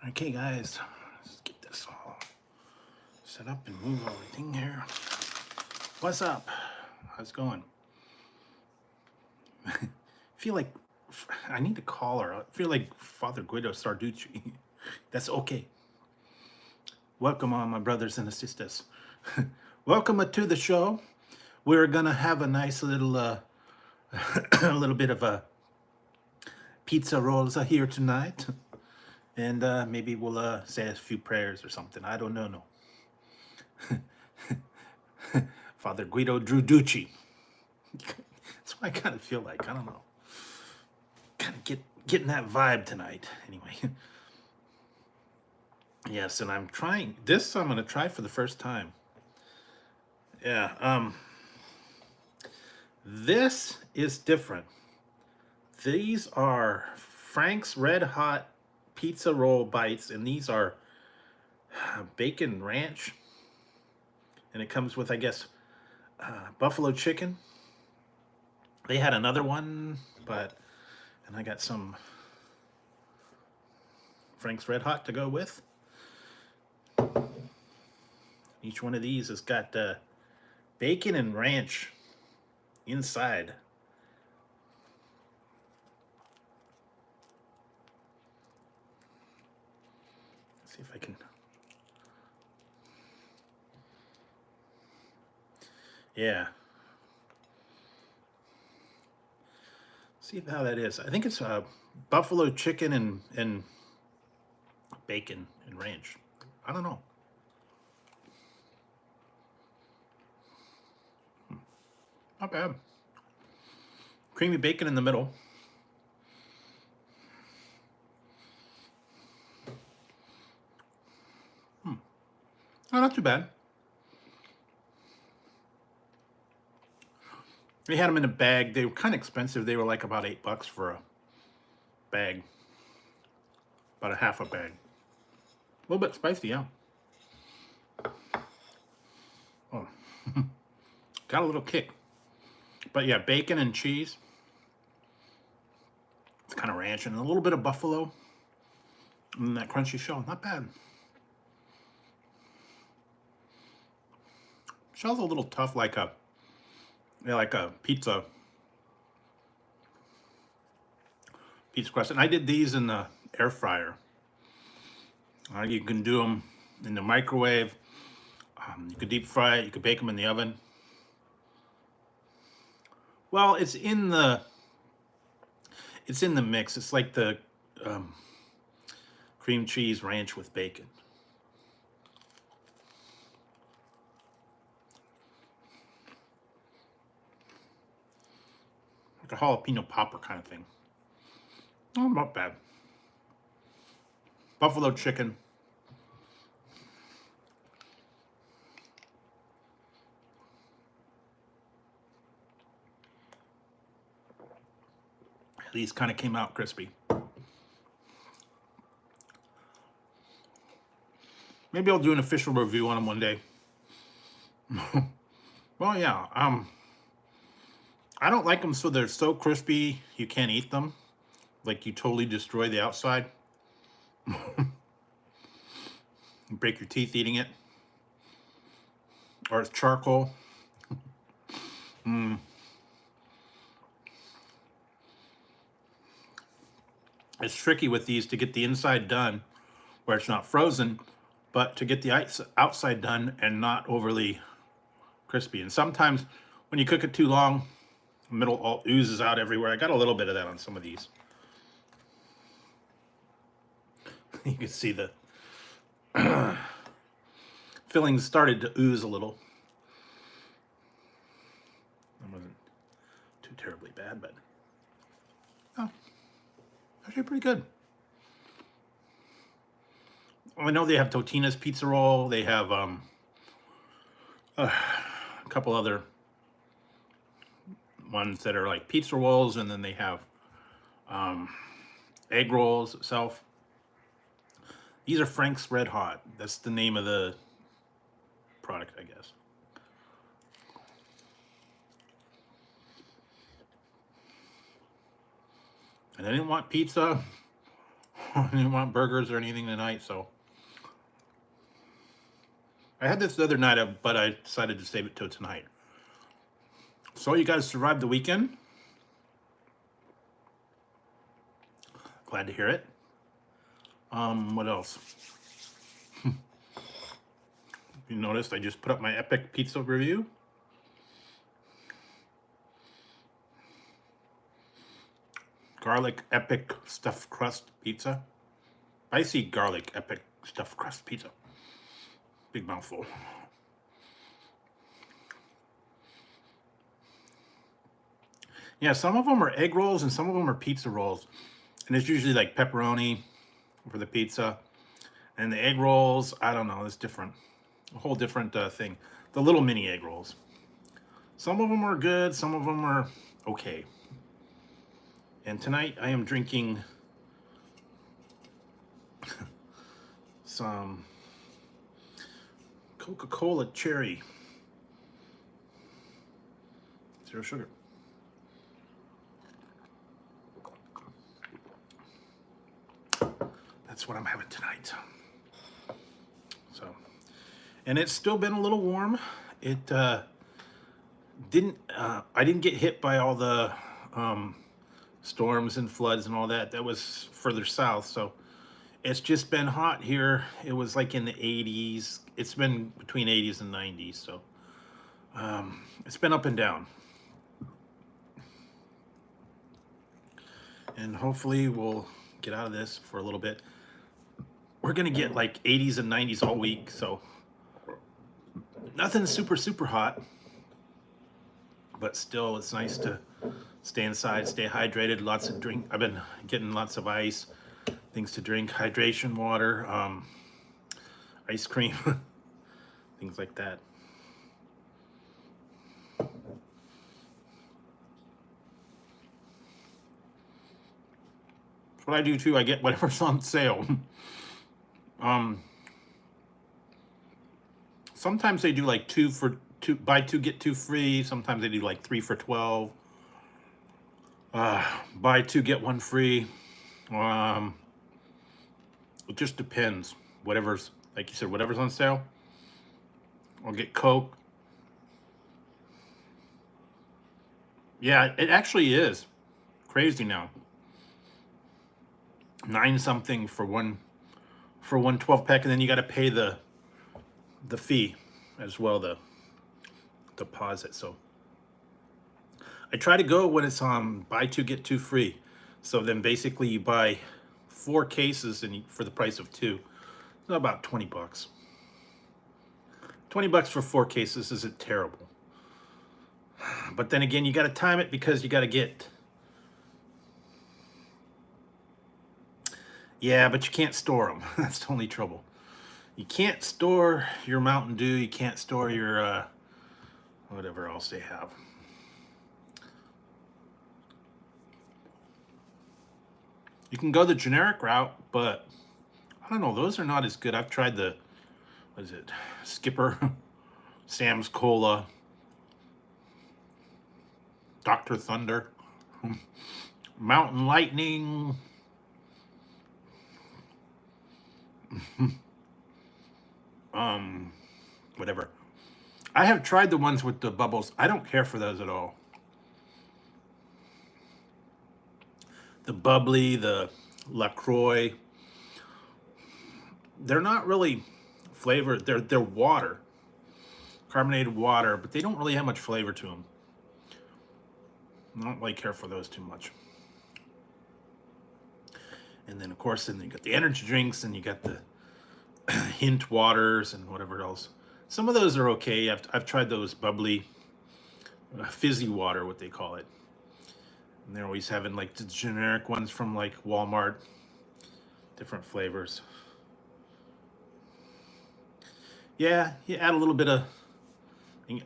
Okay, guys, let's get this all set up and move everything here. What's up? How's it going? I feel like I need to call her. I feel like Father Guido Sarducci. That's okay. Welcome on, my brothers and sisters. Welcome to the show. We're gonna have a nice little, a little bit of a pizza rolls here tonight, and maybe we'll say a few prayers or something. I don't know. No. Father Guido Drewsfoodreviews. That's what I kind of feel like. I don't know. Kind of getting that vibe tonight. Anyway. Yes, and I'm trying this. I'm gonna try for the first time. Yeah. This is different. These are Frank's Red Hot Pizza Roll Bites, and these are bacon ranch, and it comes with, I guess, buffalo chicken. They had another one, and I got some Frank's Red Hot to go with. Each one of these has got bacon and ranch inside. Let's see if I can. Yeah. See how that is. I think it's buffalo chicken and bacon and ranch. I don't know. Not bad. Creamy bacon in the middle. Oh, not too bad. They had them in a bag. They were kind of expensive. They were like about $8 for a bag. About a half a bag. A little bit spicy, yeah. Oh. Got a little kick. But yeah, bacon and cheese. It's kind of ranch and a little bit of buffalo. And that crunchy shell. Not bad. Shell's a little tough, like a pizza crust. And I did these in the air fryer. You can do them in the microwave. You could deep fry it. You could bake them in the oven. Well, it's in the mix. It's like the cream cheese ranch with bacon. Like a jalapeno popper kind of thing. Oh, not bad. Buffalo chicken. These kind of came out crispy. Maybe I'll do an official review on them one day. Well, yeah. I don't like them so they're so crispy you can't eat them. Like you totally destroy the outside. You break your teeth eating it. Or it's charcoal. It's tricky with these to get the inside done where it's not frozen, but to get the outside done and not overly crispy. And sometimes when you cook it too long, the middle all oozes out everywhere. I got a little bit of that on some of these. You can see the fillings started to ooze a little. It wasn't too terribly bad, but oh, actually pretty good. I know they have Totina's Pizza Roll. They have a couple other ones that are like pizza rolls, and then they have egg rolls itself. These are Frank's Red Hot. That's the name of the product, I guess. And I didn't want pizza. I didn't want burgers or anything tonight, so I had this the other night, but I decided to save it till tonight. So you guys survived the weekend? Glad to hear it. What else? You noticed I just put up my epic pizza review. Garlic epic stuffed crust pizza. Spicy garlic epic stuffed crust pizza. Big mouthful. Yeah, some of them are egg rolls and some of them are pizza rolls. And it's usually like pepperoni for the pizza. And the egg rolls, I don't know, it's different. A whole different thing. The little mini egg rolls. Some of them are good, some of them are okay. And tonight I am drinking some Coca-Cola cherry. 0 sugar. That's what I'm having tonight. So, and it's still been a little warm. It I didn't get hit by all the storms and floods and all that. That was further south. So it's just been hot here. It was like in the 80s. It's been between 80s and 90s. So it's been up and down. And hopefully we'll get out of this for a little bit. We're gonna get like 80s and 90s all week, so nothing super hot, but still it's nice to stay inside, stay hydrated. Lots of drink. I've been getting lots of ice, things to drink, hydration water, ice cream, things like that. That's what I do too. I get whatever's on sale. Sometimes they do like buy two get two free. Sometimes they do like 3 for $12. Buy two get one free. It just depends. Whatever's, like you said, whatever's on sale. I'll get Coke. Yeah, it actually is crazy now. 9 something for one 12 pack, and then you got to pay the fee as well, the deposit. So I try to go when it's buy two get two free. So then basically you buy 4 cases and for the price of 2. It's about 20 bucks. 20 bucks for 4 cases isn't terrible. But then again, you got to time it because you got to get. Yeah, but you can't store them. That's the only trouble. You can't store your Mountain Dew. You can't store your whatever else they have. You can go the generic route, but I don't know. Those are not as good. I've tried the, what is it, Skipper, Sam's Cola, Dr. Thunder, Mountain Lightning. Whatever. I have tried the ones with the bubbles. I don't care for those at all. The bubbly, the LaCroix, they're not really flavored. They're water, carbonated water, but they don't really have much flavor to them. I don't really care for those too much. And then of course, then you got the energy drinks, and you got the hint waters and whatever else. Some of those are okay. I've tried those bubbly, fizzy water, what they call it. And they're always having like the generic ones from like Walmart, different flavors. Yeah, you add a little bit of,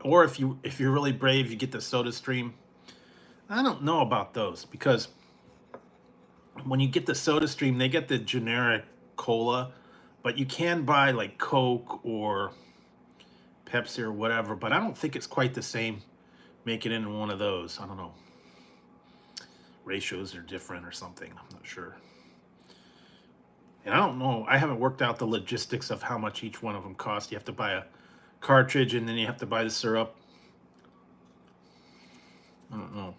or if you're really brave, you get the Soda Stream. I don't know about those because when you get the Soda Stream, they get the generic cola, but you can buy like Coke or Pepsi or whatever, but I don't think it's quite the same. Make it into one of those. I don't know. Ratios are different or something. I'm not sure. And I don't know, I haven't worked out the logistics of how much each one of them cost. You have to buy a cartridge and then you have to buy the syrup. I don't know.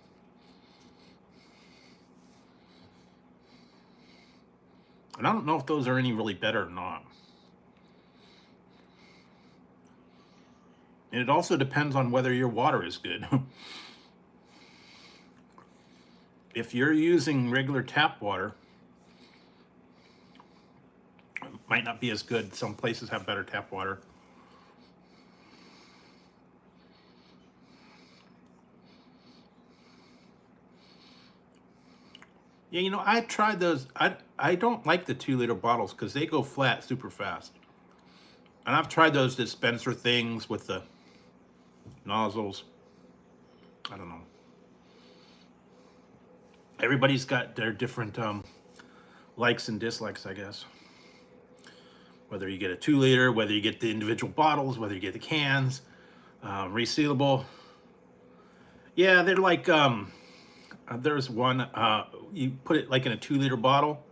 And I don't know if those are any really better or not. And it also depends on whether your water is good. If you're using regular tap water, it might not be as good. Some places have better tap water. Yeah, you know, I tried those. I don't like the 2 liter bottles because they go flat super fast. And I've tried those dispenser things with the nozzles. I don't know. Everybody's got their different likes and dislikes, I guess. Whether you get a 2 liter, whether you get the individual bottles, whether you get the cans, resealable. Yeah, they're like there's one you put it like in a 2 liter bottle.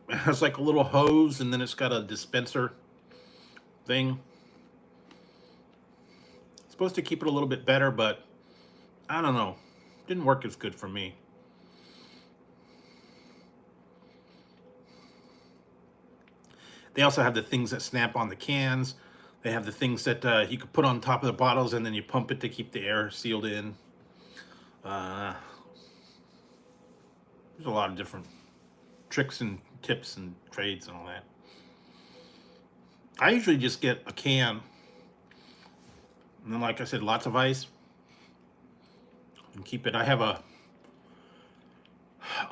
It has like a little hose, and then it's got a dispenser thing. It's supposed to keep it a little bit better, but I don't know. Didn't work as good for me. They also have the things that snap on the cans. They have the things that you could put on top of the bottles, and then you pump it to keep the air sealed in. There's a lot of different tricks and tips and trades and all that. I usually just get a can, and then, like I said, lots of ice, and keep it. I have a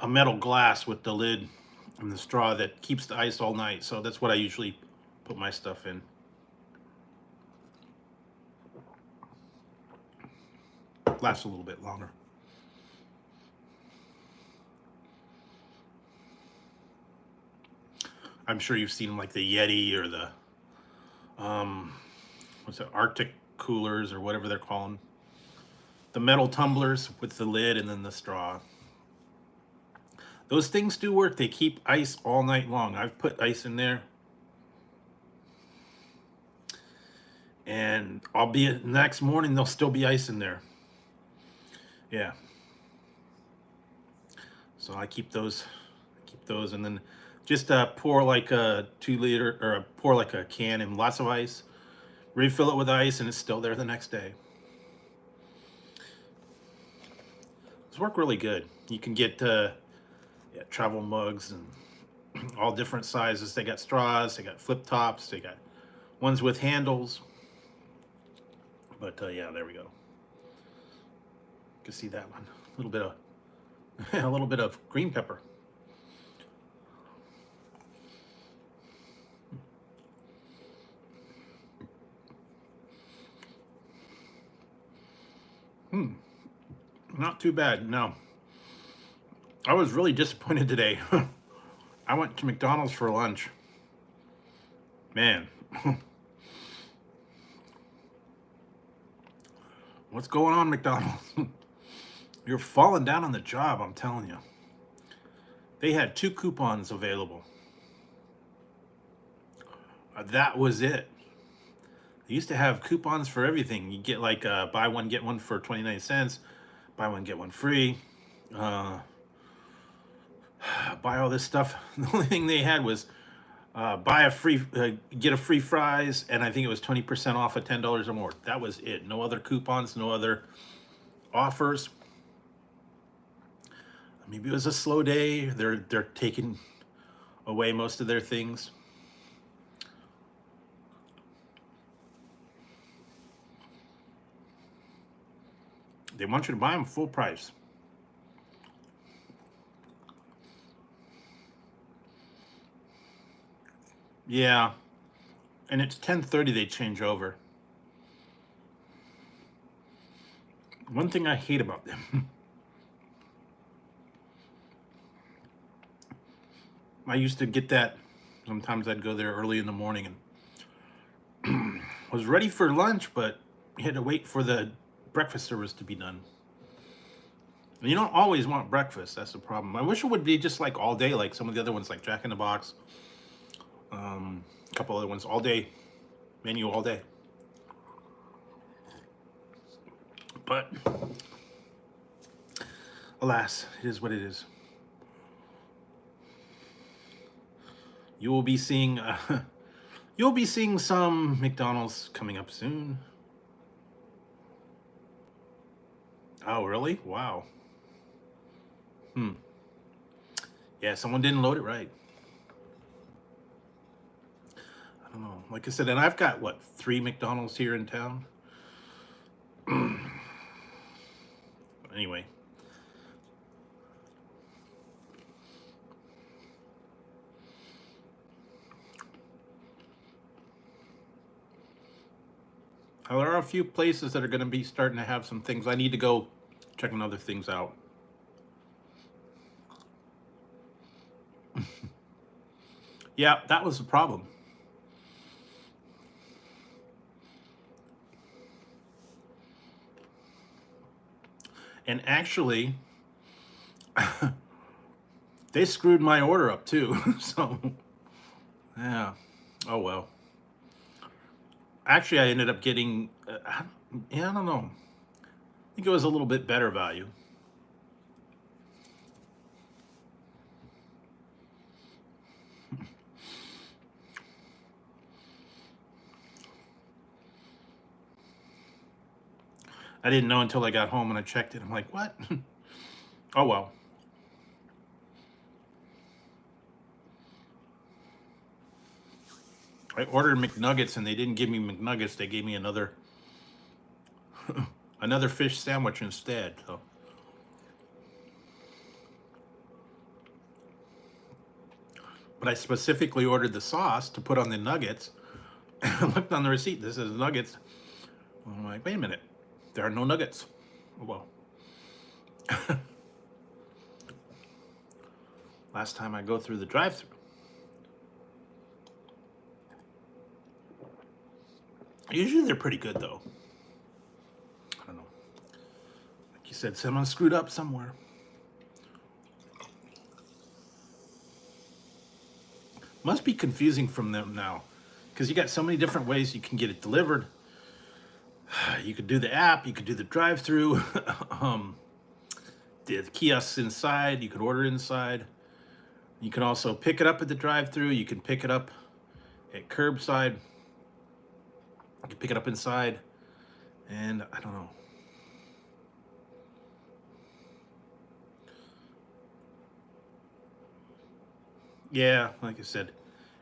metal glass with the lid and the straw that keeps the ice all night, so that's what I usually put my stuff in. Lasts a little bit longer. I'm sure you've seen like the Yeti or the what's it, Arctic coolers or whatever they're calling. The metal tumblers with the lid and then the straw. Those things do work. They keep ice all night long. I've put ice in there, and albeit the next morning there'll still be ice in there. Yeah. So I keep those, and then just pour like a 2 liter, or pour like a can in lots of ice, refill it with ice, and it's still there the next day. Those work really good. You can get travel mugs and all different sizes. They got straws, they got flip tops, they got ones with handles. But yeah, there we go. You can see that one. A little bit of a little bit of green pepper. Not too bad. No. I was really disappointed today. I went to McDonald's for lunch. Man. What's going on, McDonald's? You're falling down on the job, I'm telling you. They had 2 coupons available. That was it. They used to have coupons for everything. You get like buy one, get one for 29 cents. Buy one, get one free. Buy all this stuff. The only thing they had was buy a free, get a free fries, and I think it was 20% off at $10 or more. That was it. No other coupons, no other offers. Maybe it was a slow day. They're taking away most of their things. They want you to buy them full price. Yeah, and it's 10:30. They change over. One thing I hate about them. I used to get that. Sometimes I'd go there early in the morning and was ready for lunch, but you had to wait for the breakfast service to be done. You don't always want breakfast. That's the problem. I wish it would be just like all day, like some of the other ones, like Jack in the Box. A couple other ones, all day menu, all day. But alas, it is what it is. You will be seeing, you'll be seeing some McDonald's coming up soon. Oh, really? Wow. Yeah, someone didn't load it right. I don't know. Like I said, and I've got what, 3 McDonald's here in town. Anyway. There are a few places that are going to be starting to have some things. I need to go checking other things out. Yeah, that was the problem. And actually, they screwed my order up too. So, yeah. Oh well. Actually, I ended up getting, yeah, I don't know. I think it was a little bit better value. I didn't know until I got home and I checked it. I'm like, what? Oh well. I ordered McNuggets and they didn't give me McNuggets. They gave me another another fish sandwich instead. So. But I specifically ordered the sauce to put on the nuggets. I looked on the receipt. This is nuggets. I'm like, wait a minute. There are no nuggets. Oh well. Last time I go through the drive-thru. Usually they're pretty good though. I don't know. Like you said, someone screwed up somewhere. Must be confusing from them now, because you got so many different ways you can get it delivered. You could do the app, you could do the drive-through, the kiosks inside, you could order inside. You can also pick it up at the drive-through, you can pick it up at curbside, you can pick it up inside, and I don't know. Yeah, like I said.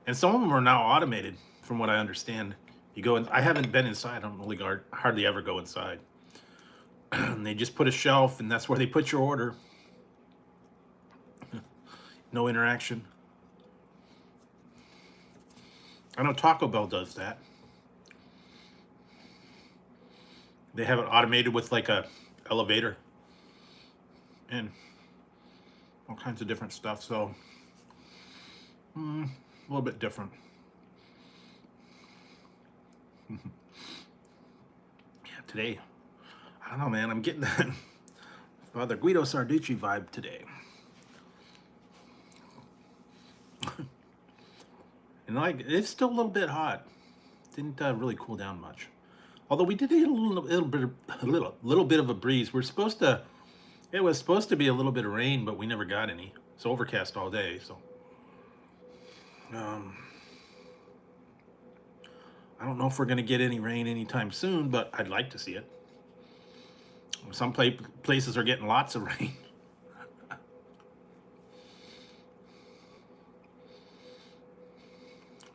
And some of them are now automated, from what I understand. You go in, I haven't been inside, I don't really hardly ever go inside. And they just put a shelf and that's where they put your order. No interaction. I know Taco Bell does that. They have it automated with like a elevator and all kinds of different stuff. So a little bit different. Yeah, today, I don't know, man. I'm getting that Father Guido Sarducci vibe today. And like, it's still a little bit hot. Didn't really cool down much. Although we did get a little bit of a breeze. It was supposed to be a little bit of rain, but we never got any. It's overcast all day, so. I don't know if we're going to get any rain anytime soon, but I'd like to see it. Some places are getting lots of rain.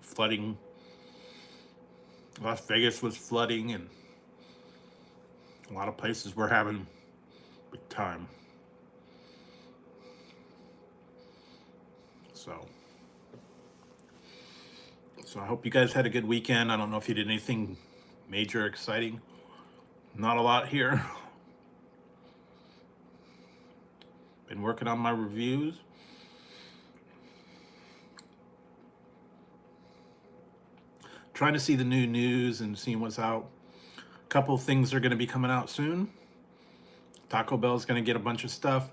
Flooding. Las Vegas was flooding, and a lot of places were having big time. So I hope you guys had a good weekend. I don't know if you did anything major exciting. Not a lot here. Been working on my reviews. Trying to see the new news and seeing what's out. A couple of things are going to be coming out soon. Taco Bell's going to get a bunch of stuff.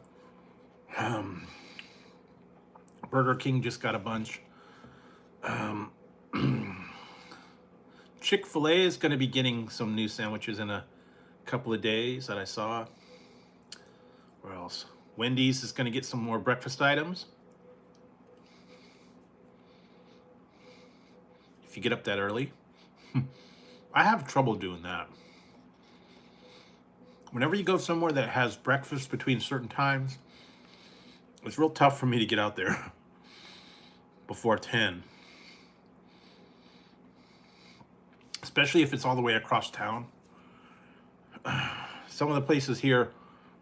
Burger King just got a bunch. Chick-fil-A is going to be getting some new sandwiches in a couple of days that I saw. Where else? Wendy's is going to get some more breakfast items. If you get up that early. I have trouble doing that. Whenever you go somewhere that has breakfast between certain times, it's real tough for me to get out there before 10. Especially if it's all the way across town. Some of the places here,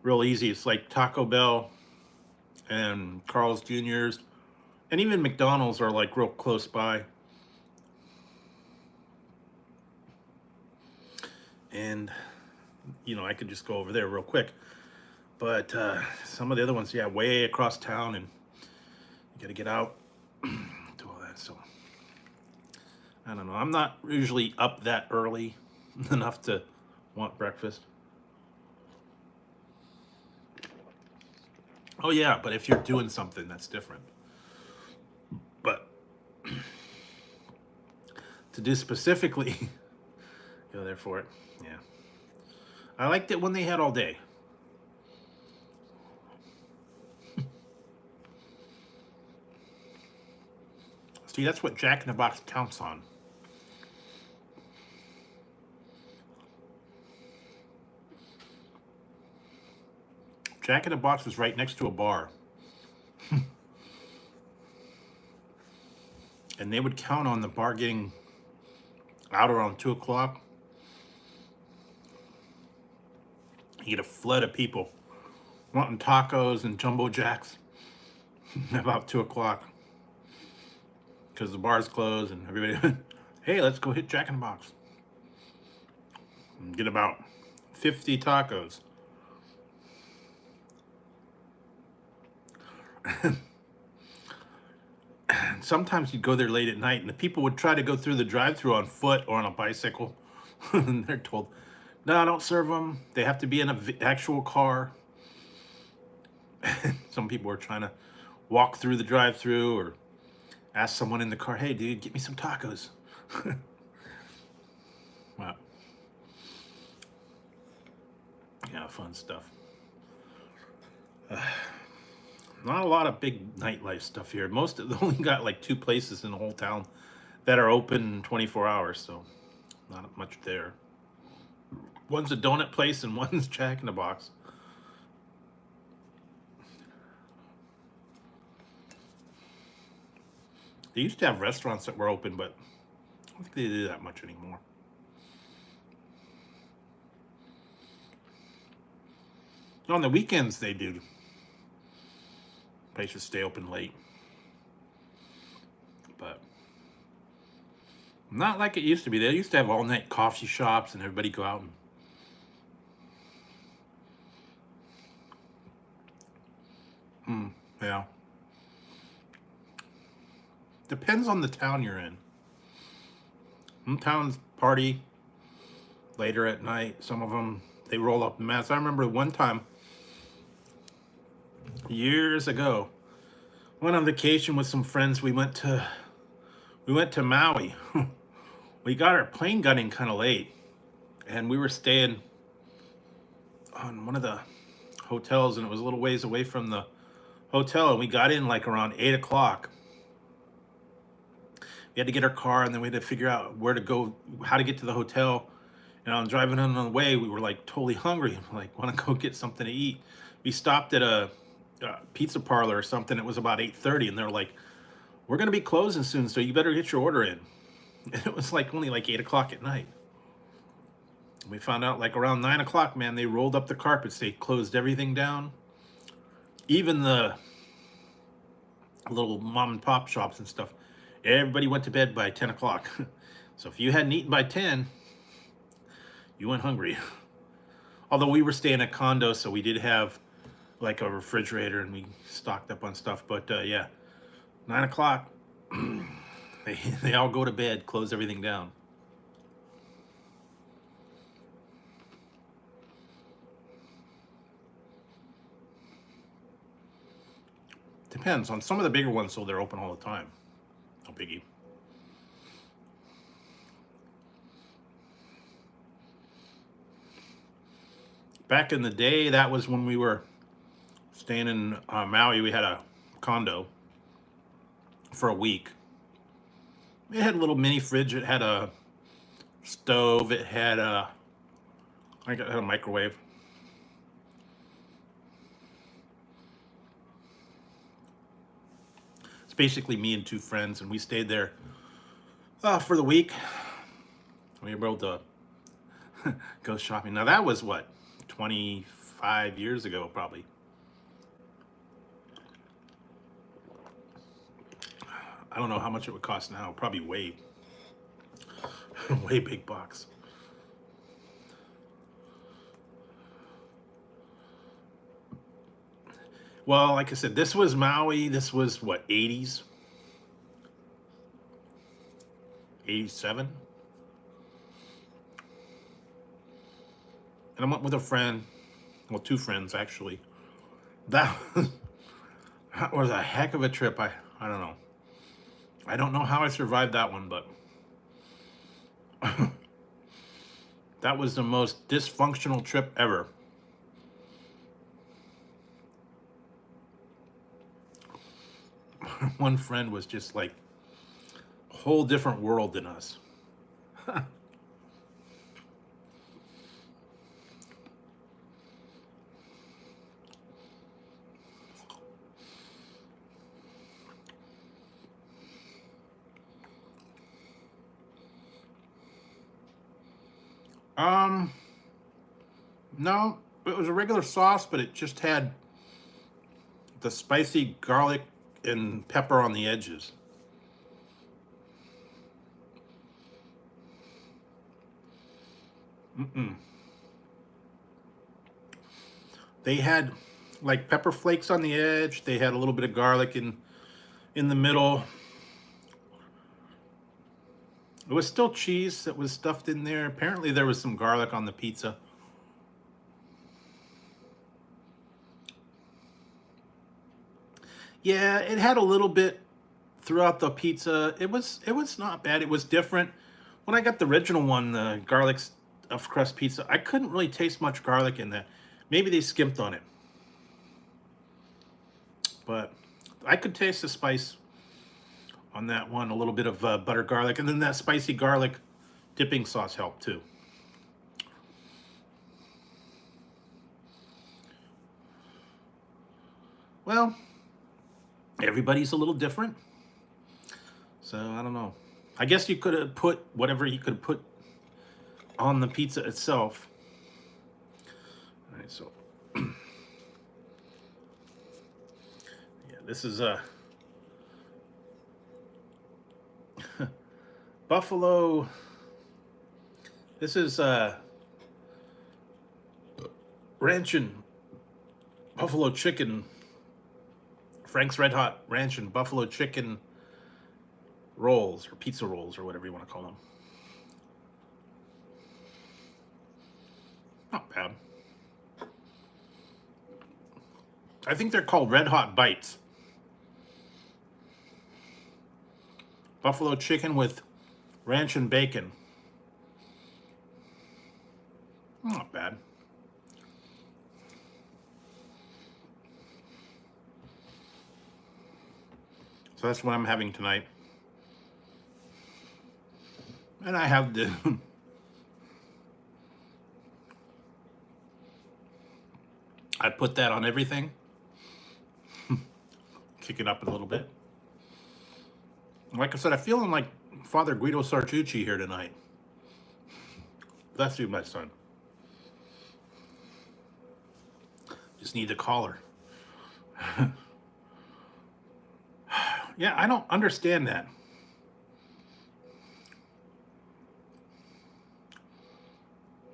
real easy. It's like Taco Bell and Carl's Jr.'s, and even McDonald's are like real close by. And, you know, I could just go over there real quick. But some of the other ones, yeah, way across town, and you got to get out, do all that. So, I don't know. I'm not usually up that early enough to want breakfast. Oh, yeah, but if you're doing something, that's different. But to do specifically, go there for it. Yeah. I liked it when they had all day. See, that's what Jack in the Box counts on. Jack in the Box is right next to a bar. And they would count on the bar getting out around 2 o'clock. You get a flood of people wanting tacos and jumbo jacks about 2 o'clock. Because the bar's closed and everybody, hey, let's go hit Jack in the Box. And get about 50 tacos. Sometimes you'd go there late at night and the people would try to go through the drive-thru on foot or on a bicycle. And they're told, no, don't serve them. They have to be in an actual car. Some people were trying to walk through the drive-thru or ask someone in the car, hey, dude, get me some tacos. Wow. Yeah, fun stuff. Not a lot of big nightlife stuff here. Most of them only got like 2 places in the whole town that are open 24 hours, so not much there. One's a donut place and one's Jack in the Box. They used to have restaurants that were open, but I don't think they do that much anymore. On the weekends they do. Places stay open late. But not like it used to be. They used to have all-night coffee shops and everybody go out and yeah. Depends on the town you're in. Some towns party later at night. Some of them, they roll up in mass. I remember one time, years ago, went on vacation with some friends. We went to Maui. We got our plane got in kind of late, and we were staying on one of the hotels, and it was a little ways away from the hotel, and we got in like around 8 o'clock. We had to get our car, and then we had to figure out where to go, how to get to the hotel. And on driving on the way, we were like totally hungry, like want to go get something to eat. We stopped at a pizza parlor or something. It was about 8:30, and they're like, we're gonna be closing soon, so you better get your order in. And it was like only like 8 o'clock at night. And we found out like around 9 o'clock, man, they rolled up the carpets. They closed everything down. Even the little mom and pop shops and stuff. Everybody went to bed by 10 o'clock. So if you hadn't eaten by 10, you went hungry. Although we were staying at a condo, so we did have like a refrigerator and we stocked up on stuff. But yeah, 9 o'clock, they all go to bed, close everything down. Depends on some of the bigger ones, so they're open all the time. No biggie. Back in the day, that was when we were staying in Maui. We had a condo for a week. It had a little mini fridge. It had a stove. It had a microwave. It's basically me and two friends, and we stayed there for the week. We were able to go shopping. Now that was what, 25 years ago, probably. I don't know how much it would cost now. Probably way big box. Well, like I said, this was Maui. This was what, 80s? 87? And I went with a friend. Well, two friends, actually. That was a heck of a trip. I don't know. I don't know how I survived that one, but that was the most dysfunctional trip ever. One friend was just like a whole different world than us. No, it was a regular sauce, but it just had the spicy garlic and pepper on the edges. They had like pepper flakes on the edge. They had a little bit of garlic in the middle. It was still cheese that was stuffed in there. Apparently there was some garlic on the pizza. Yeah, it had a little bit throughout the pizza. It was not bad. It was different. When I got the original one, the garlic stuffed crust pizza, I couldn't really taste much garlic in that. Maybe they skimped on it. But I could taste the spice on that one, a little bit of butter garlic, and then that spicy garlic dipping sauce helped too. Well, everybody's a little different, so I don't know. I guess you could have put whatever you could put on the pizza itself. All right, so yeah, this is a buffalo. This is ranch and buffalo chicken. Frank's Red Hot ranch and buffalo chicken rolls, or pizza rolls, or whatever you want to call them. Not bad. I think they're called Red Hot Bites. Buffalo chicken with ranch and bacon. Not bad. So that's what I'm having tonight. And I have the I put that on everything. Kick it up a little bit. Like I said, I'm feeling like Father Guido Sartucci here tonight. Bless you, my son. Just need the collar. Yeah, I don't understand that.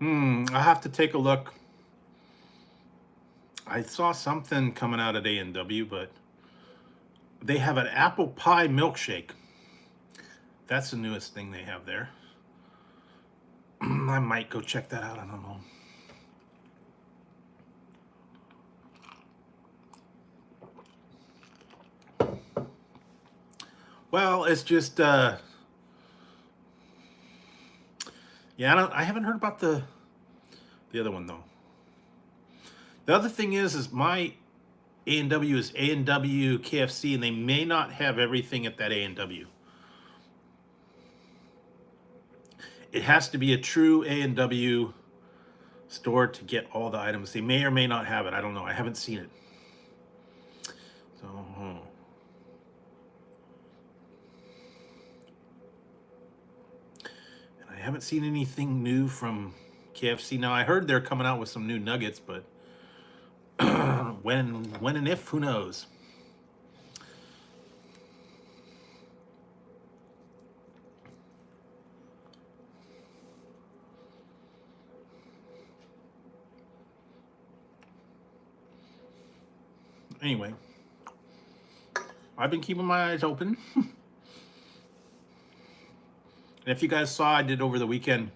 I have to take a look. I saw something coming out at A&W, but they have an apple pie milkshake. That's the newest thing they have there. I might go check that out. I don't know. Well, it's just yeah, I haven't heard about the other one though. The other thing is my A&W is A&W KFC, and they may not have everything at that A&W. It has to be a true A&W store to get all the items. They may or may not have it. I don't know. I haven't seen it. So, and I haven't seen anything new from KFC. Now I heard they're coming out with some new nuggets, but when and if, who knows? Anyway, I've been keeping my eyes open. And if you guys saw, I did over the weekend,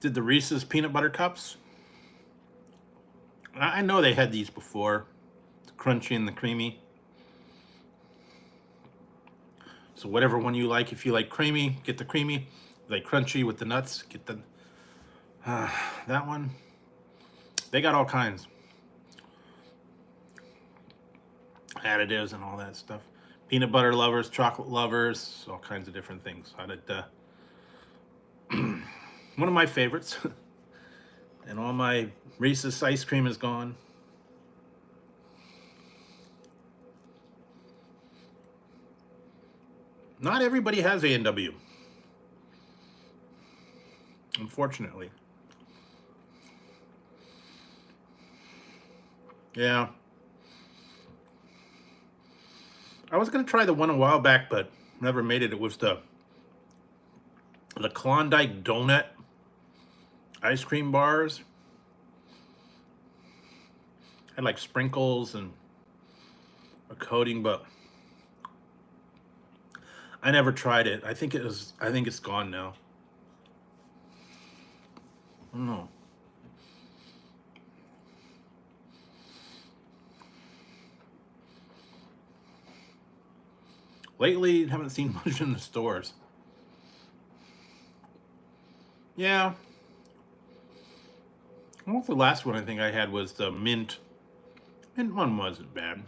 did the Reese's peanut butter cups. I know they had these before, the crunchy and the creamy. So whatever one you like, if you like creamy, get the creamy. If you like crunchy with the nuts, get the that one. They got all kinds, additives and all that stuff. Peanut butter lovers, chocolate lovers, all kinds of different things. I did one of my favorites. And all my Reese's ice cream is gone. Not everybody has A&W, unfortunately. Yeah. I was gonna try the one a while back, but never made it. It was the Klondike donut ice cream bars. Had like sprinkles and a coating, but I never tried it. I think it's gone now. I don't know. Lately, haven't seen much in the stores. Yeah. Well, the last one I think I had was the mint. Mint one wasn't bad.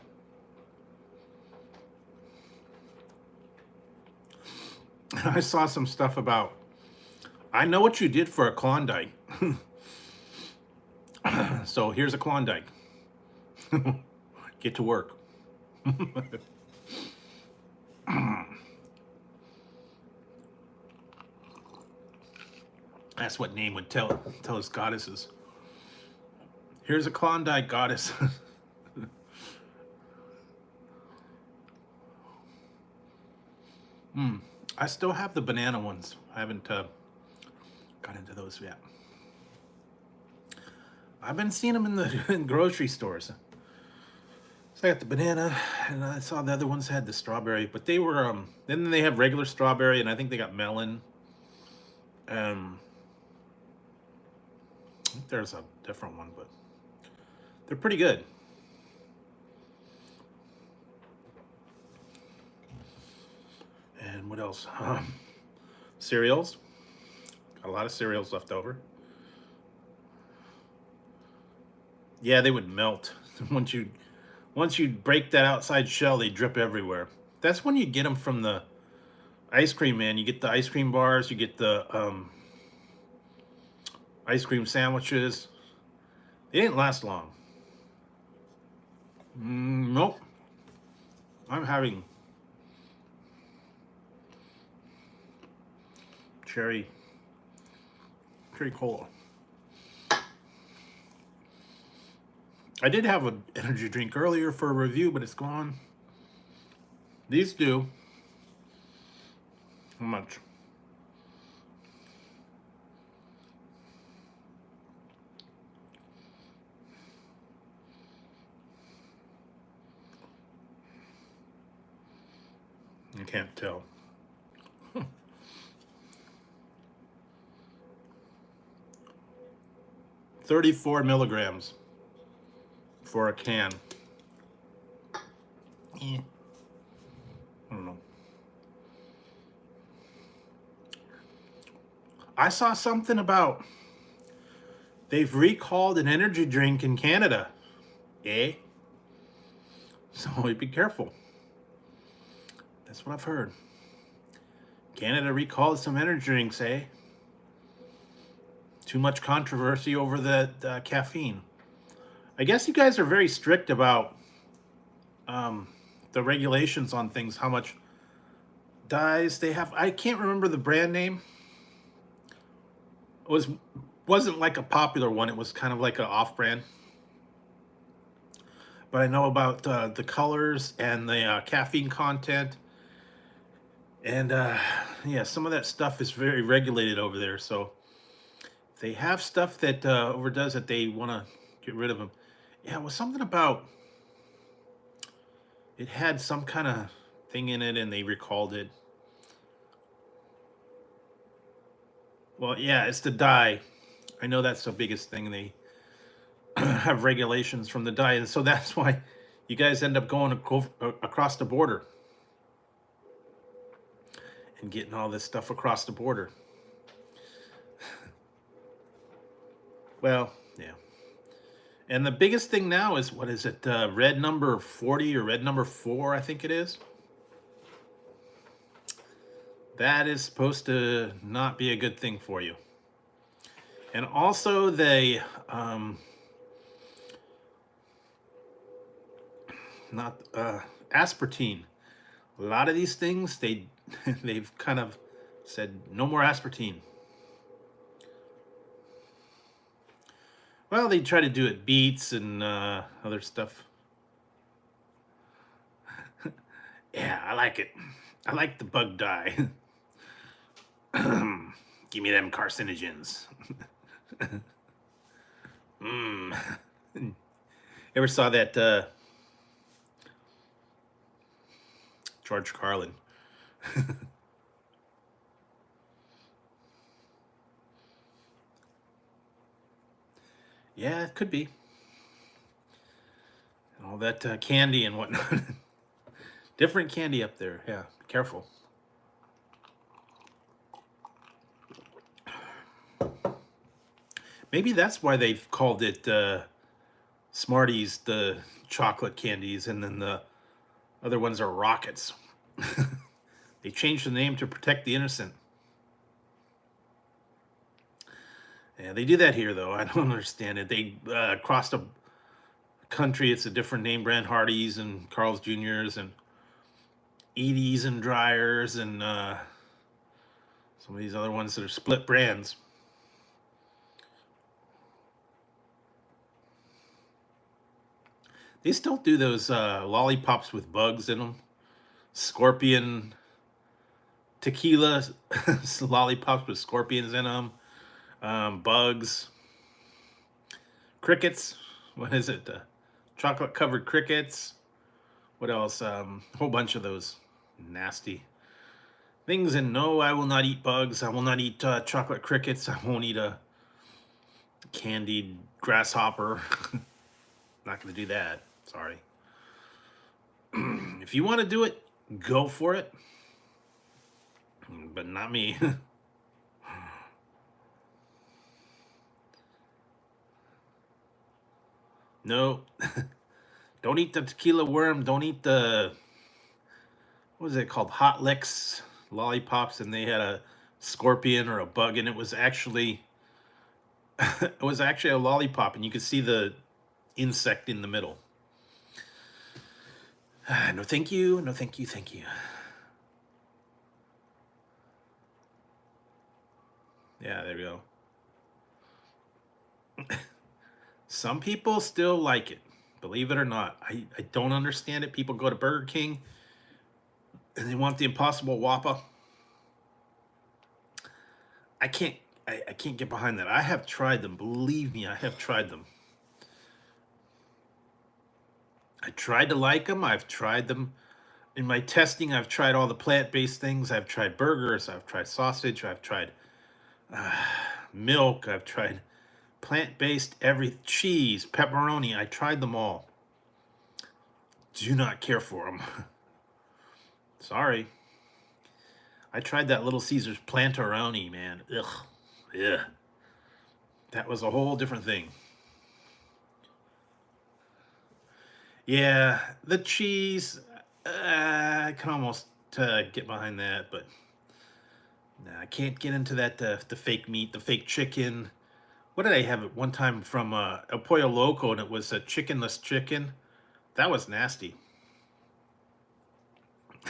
I saw some stuff about, I know what you did for a Klondike. So here's a Klondike. Get to work. That's what name would tell his goddesses. Here's a Klondike, goddess. I still have the banana ones. I haven't got into those yet. I've been seeing them in the grocery stores. So I got the banana, and I saw the other ones had the strawberry, but they were then they have regular strawberry, and I think they got melon. I think there's a different one, but they're pretty good. And what else? Cereals. Got a lot of cereals left over. Yeah, they would melt once you break that outside shell. They drip everywhere. That's when you get them from the ice cream man. You get the ice cream bars. You get the ice cream sandwiches. They didn't last long. Nope. I'm having cherry cola. I did have an energy drink earlier for a review, but it's gone. These do. How much? I can't tell. 34 milligrams for a can. I don't know. I saw something about they've recalled an energy drink in Canada. Eh? So be careful. That's what I've heard. Canada recalled some energy drinks, eh? Too much controversy over the caffeine. I guess you guys are very strict about um, the regulations on things, how much dyes they have. I can't remember the brand name. It wasn't like a popular one. It was kind of like an off-brand. But I know about the colors and the caffeine content, and yeah, some of that stuff is very regulated over there. So if they have stuff that overdoes it, they want to get rid of them. Yeah, it was something about it had some kind of thing in it, and they recalled it. Well, yeah, it's the dye. I know that's the biggest thing. They have regulations from the dye, and so that's why you guys end up going across the border and getting all this stuff across the border. Well, yeah. And the biggest thing now is, what is it? Red number 40 or red number 4, I think it is. That is supposed to not be a good thing for you. And also the not aspartame. A lot of these things they've kind of said no more aspartame. Well, they try to do it beets and other stuff. Yeah, I like it. I like the bug dye. Give me them carcinogens. Ever saw that George Carlin? Yeah, it could be. All that candy and whatnot. Different candy up there. Yeah, be careful. Maybe that's why they've called it Smarties, the chocolate candies, and then the other ones are Rockets. They changed the name to protect the innocent. Yeah, they do that here, though. I don't understand it. They across the country, it's a different name brand: Hardee's and Carl's Jr.'s and Edie's and Dryers and some of these other ones that are split brands. They still do those lollipops with bugs in them. Scorpion tequila lollipops with scorpions in them. Bugs. Crickets. What is it? Chocolate covered crickets. What else? A whole bunch of those nasty things. And no, I will not eat bugs. I will not eat chocolate crickets. I won't eat a candied grasshopper. Not going to do that. Sorry. If you want to do it, go for it. But not me. No. Don't eat the tequila worm. Don't eat the, what was it called? Hot Licks lollipops, and they had a scorpion or a bug, and it was actually it was actually a lollipop, and you could see the insect in the middle. No, thank you. No, thank you. Thank you. Yeah, there we go. Some people still like it, believe it or not. I don't understand it. People go to Burger King and they want the Impossible Whopper. I can't get behind that. I have tried them. Believe me, I have tried them. I tried to like them. I've tried them. In my testing, I've tried all the plant-based things. I've tried burgers. I've tried sausage. I've tried milk. I've tried plant-based cheese, pepperoni. I tried them all. Do not care for them. Sorry. I tried that Little Caesars Plantaroni, man. Ugh. Yeah, that was a whole different thing. Yeah, the cheese, I can almost get behind that, but nah, I can't get into that the fake meat, the fake chicken. What did I have at one time from El Pollo Loco, and it was a chickenless chicken. That was nasty.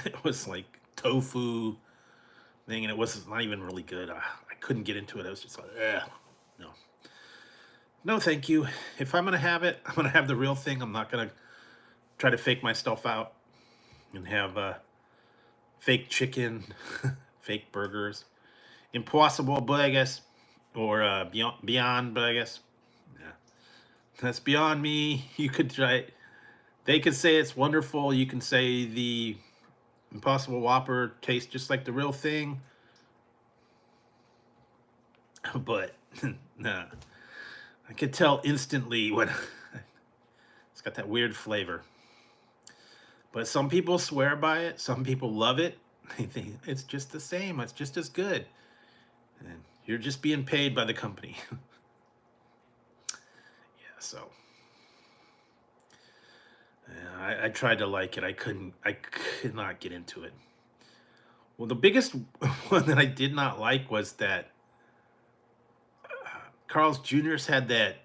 It was like tofu thing, and it was not even really good. I couldn't get into it. I was just like, no, no, thank you. If I'm gonna have it, I'm gonna have the real thing. I'm not gonna try to fake myself out and have fake chicken, fake burgers. Impossible, but I guess, or beyond, but I guess, yeah, that's beyond me. You could try. They could say it's wonderful. You can say the Impossible Whopper tastes just like the real thing, but nah, I could tell instantly when it's got that weird flavor. But some people swear by it. Some people love it. They think it's just the same. It's just as good. And you're just being paid by the company. Yeah, so yeah, I tried to like it. I couldn't. I could not get into it. Well, the biggest one that I did not like was that Carl's Jr.'s had that.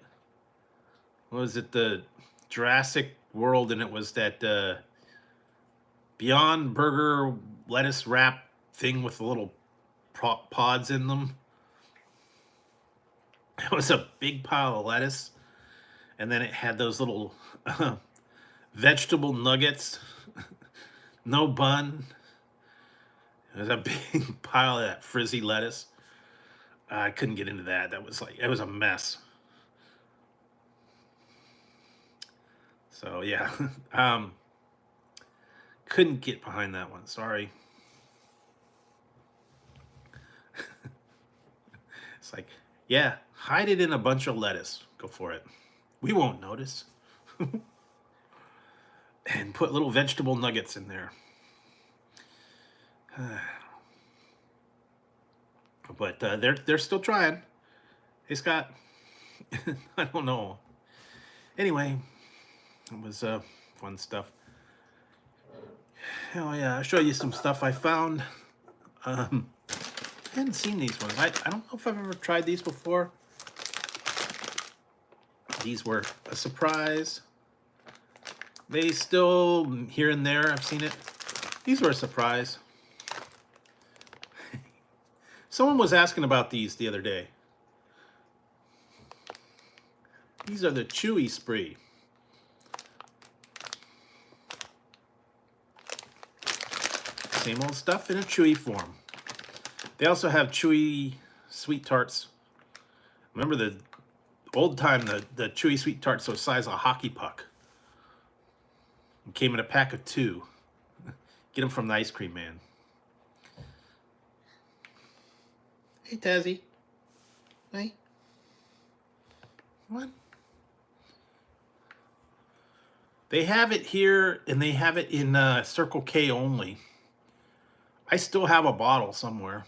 What was it? The Jurassic World, and it was that Beyond Burger lettuce wrap thing with the little pods in them. It was a big pile of lettuce, and then it had those little vegetable nuggets, no bun. It was a big pile of that frizzy lettuce. I couldn't get into that. That was like, it was a mess. So yeah, couldn't get behind that one. Sorry. It's like, yeah, hide it in a bunch of lettuce. Go for it. We won't notice. And put little vegetable nuggets in there. But they're still trying. Hey Scott, I don't know. Anyway, it was fun stuff. Oh yeah, I'll show you some stuff I found. I hadn't seen these ones. I don't know if I've ever tried these before. These were a surprise. They still, here and there, I've seen it. These were a surprise. Someone was asking about these the other day. These are the Chewy Spree. Same old stuff in a chewy form. They also have chewy sweet tarts. Remember the old time, the chewy sweet tarts the size of a hockey puck. It came in a pack of 2. Get them from the Ice Cream Man. Hey, Tazzy. Hey. What? They have it here, and they have it in Circle K only. I still have a bottle somewhere.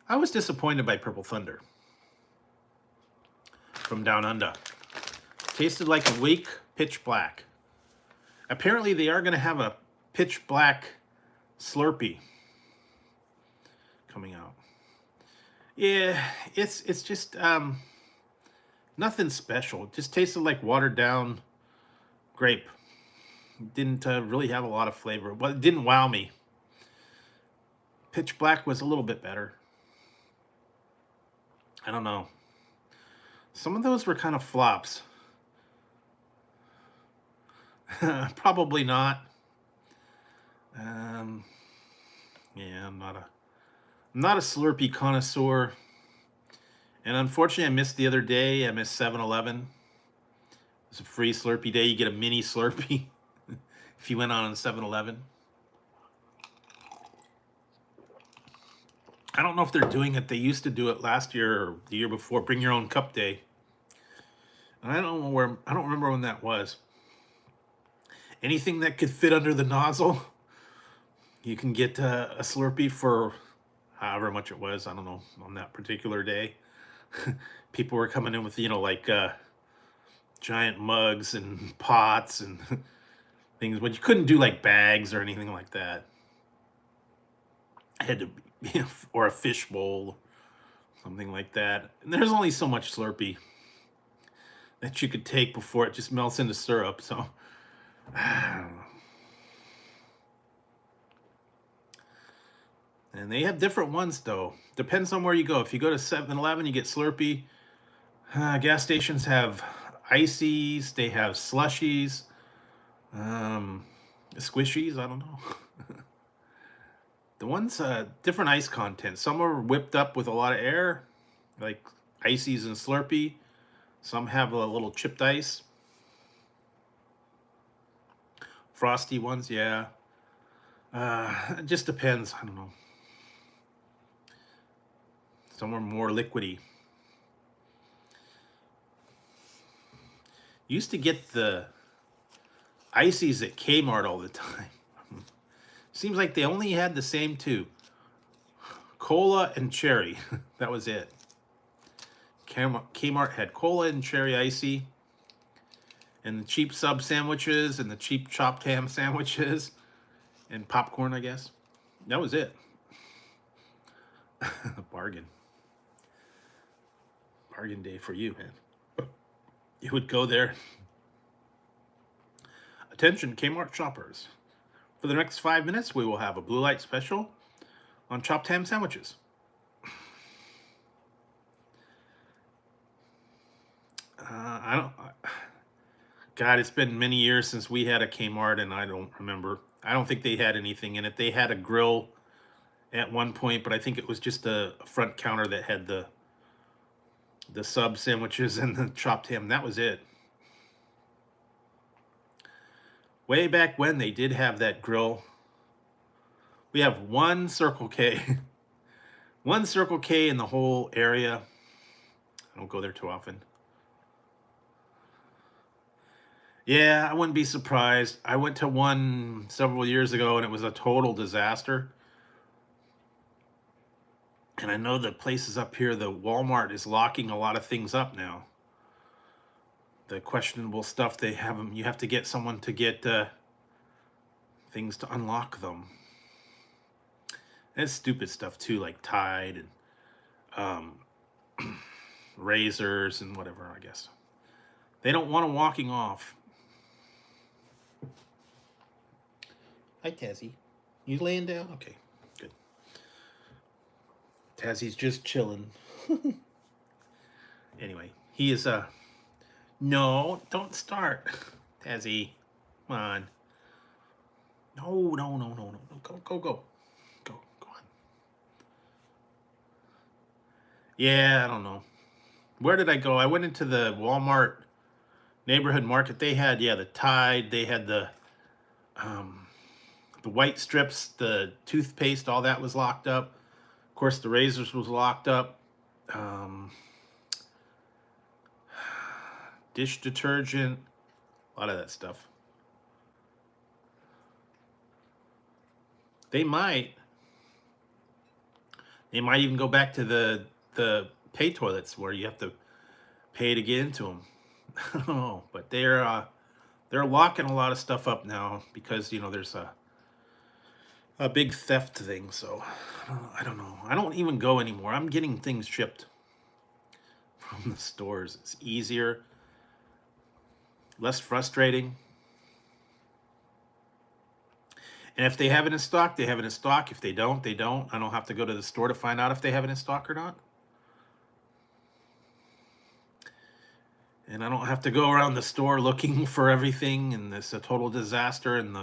I was disappointed by Purple Thunder from Down Under. Tasted like a weak pitch black. Apparently they are going to have a pitch black Slurpee coming out. Yeah, it's just nothing special. It just tasted like watered down grape. Didn't really have a lot of flavor. Well, it didn't wow me. Pitch black was a little bit better. I don't know. Some of those were kind of flops. Probably not. Yeah, I'm not a Slurpee connoisseur. And unfortunately, I missed the other day. I missed 7-Eleven. It's a free Slurpee day. You get a mini Slurpee if you went on 7-Eleven. I don't know if they're doing it. They used to do it last year or the year before. Bring your own cup day. And I don't remember when that was. Anything that could fit under the nozzle, you can get a Slurpee for however much it was. I don't know, on that particular day. People were coming in with, like giant mugs and pots and things, but you couldn't do like bags or anything like that. I had to, or a fish bowl, something like that. And there's only so much Slurpee that you could take before it just melts into syrup. So, I don't know. And they have different ones though. Depends on where you go. If you go to 7-Eleven, you get Slurpee. Gas stations have ices. They have slushies. Um, Squishies. I don't know. The ones different ice content. Some are whipped up with a lot of air, like ices and Slurpee. Some have a little chipped ice. Frosty ones, yeah. It just depends. I don't know. Some are more liquidy. Used to get the ices at Kmart all the time. Seems like they only had the same two. Cola and cherry. That was it. Kmart had cola and cherry icy. And the cheap sub sandwiches and the cheap chopped ham sandwiches. And popcorn, I guess. That was it. Bargain. Bargain day for you, man. You would go there. Attention, Kmart shoppers. For the next 5 minutes, we will have a blue light special on chopped ham sandwiches. God, it's been many years since we had a Kmart, and I don't remember. I don't think they had anything in it. They had a grill at one point, but I think it was just a front counter that had the sub sandwiches and the chopped ham. That was it. Way back when they did have that grill. We have one Circle K. One Circle K in the whole area. I don't go there too often. Yeah, I wouldn't be surprised. I went to one several years ago and it was a total disaster. And I know the places up here, the Walmart is locking a lot of things up now. The questionable stuff they have them, you have to get someone to get things to unlock them. And stupid stuff too, like Tide and razors and whatever, I guess. They don't want them walking off. Hi, Tazzy. You laying down? Okay, good. Tazzy's just chilling. Anyway, he is no, don't start. Tazzy, come on. No. Go on. Yeah, I don't know. Where did I go? I went into the Walmart neighborhood market. They had, the Tide. They had the white strips, the toothpaste, all that was locked up. Of course, the razors was locked up. Dish detergent, a lot of that stuff. They might even go back to the pay toilets where you have to pay to get into them. I don't know, but they're locking a lot of stuff up now because there's a big theft thing. So I don't know. I don't even go anymore. I'm getting things shipped from the stores. It's easier, less frustrating. And if they have it in stock, they have it in stock. If they don't, they don't. I don't have to go to the store to find out if they have it in stock or not. And I don't have to go around the store looking for everything, and it's a total disaster, and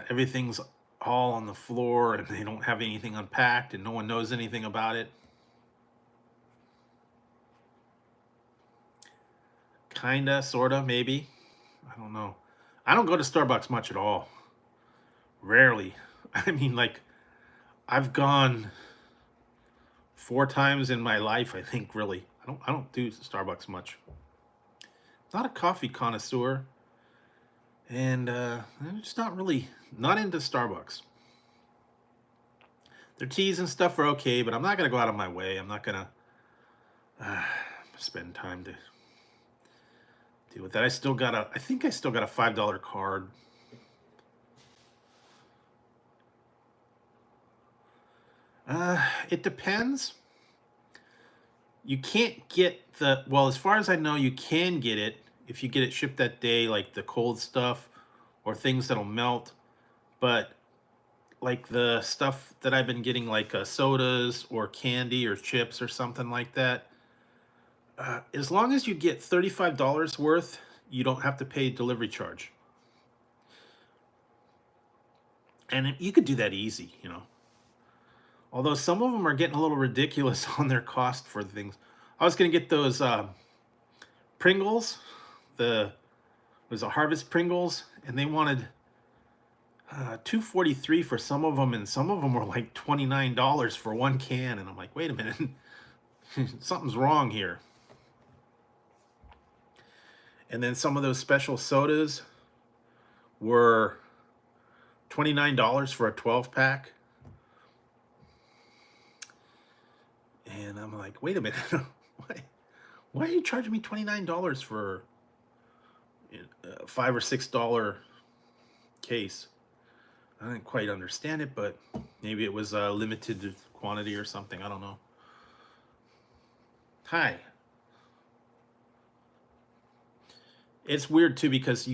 everything's all on the floor, and they don't have anything unpacked, and no one knows anything about it. Kinda, sorta, maybe. I don't know. I don't go to Starbucks much at all. Rarely. I mean, like, I've gone 4 times in my life, I think, really. I don't do Starbucks much. Not a coffee connoisseur. And I'm just not into Starbucks. Their teas and stuff are okay, but I'm not gonna go out of my way. I'm not gonna spend time to deal with that. I think I still got a $5 card. It depends. You can't get well, as far as I know, you can get it if you get it shipped that day, like the cold stuff or things that'll melt. But like the stuff that I've been getting, like sodas or candy or chips or something like that, as long as you get $35 worth, you don't have to pay delivery charge. And you could do that easy, you know. Although some of them are getting a little ridiculous on their cost for things. I was gonna get those Pringles, the was a Harvest Pringles, and they wanted $2.43 for some of them, and some of them were like $29 for one can. And I'm like, wait a minute, something's wrong here. And then some of those special sodas were $29 for a 12-pack. And I'm like, wait a minute, why are you charging me $29 for a $5 or $6 case? I didn't quite understand it, but maybe it was a limited quantity or something. I don't know. Hi. It's weird too because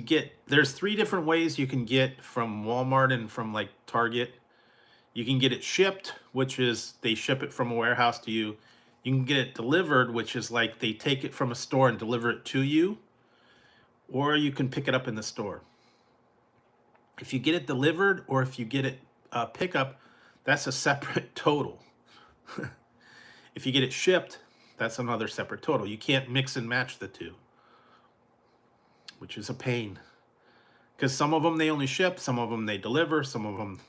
there's 3 different ways you can get from Walmart and from like Target. You can get it shipped, which is they ship it from a warehouse to you. You can get it delivered, which is like they take it from a store and deliver it to you. Or you can pick it up in the store. If you get it delivered or if you get it pickup, that's a separate total. If you get it shipped, that's another separate total. You can't mix and match the two, which is a pain. Because some of them they only ship, some of them they deliver, some of them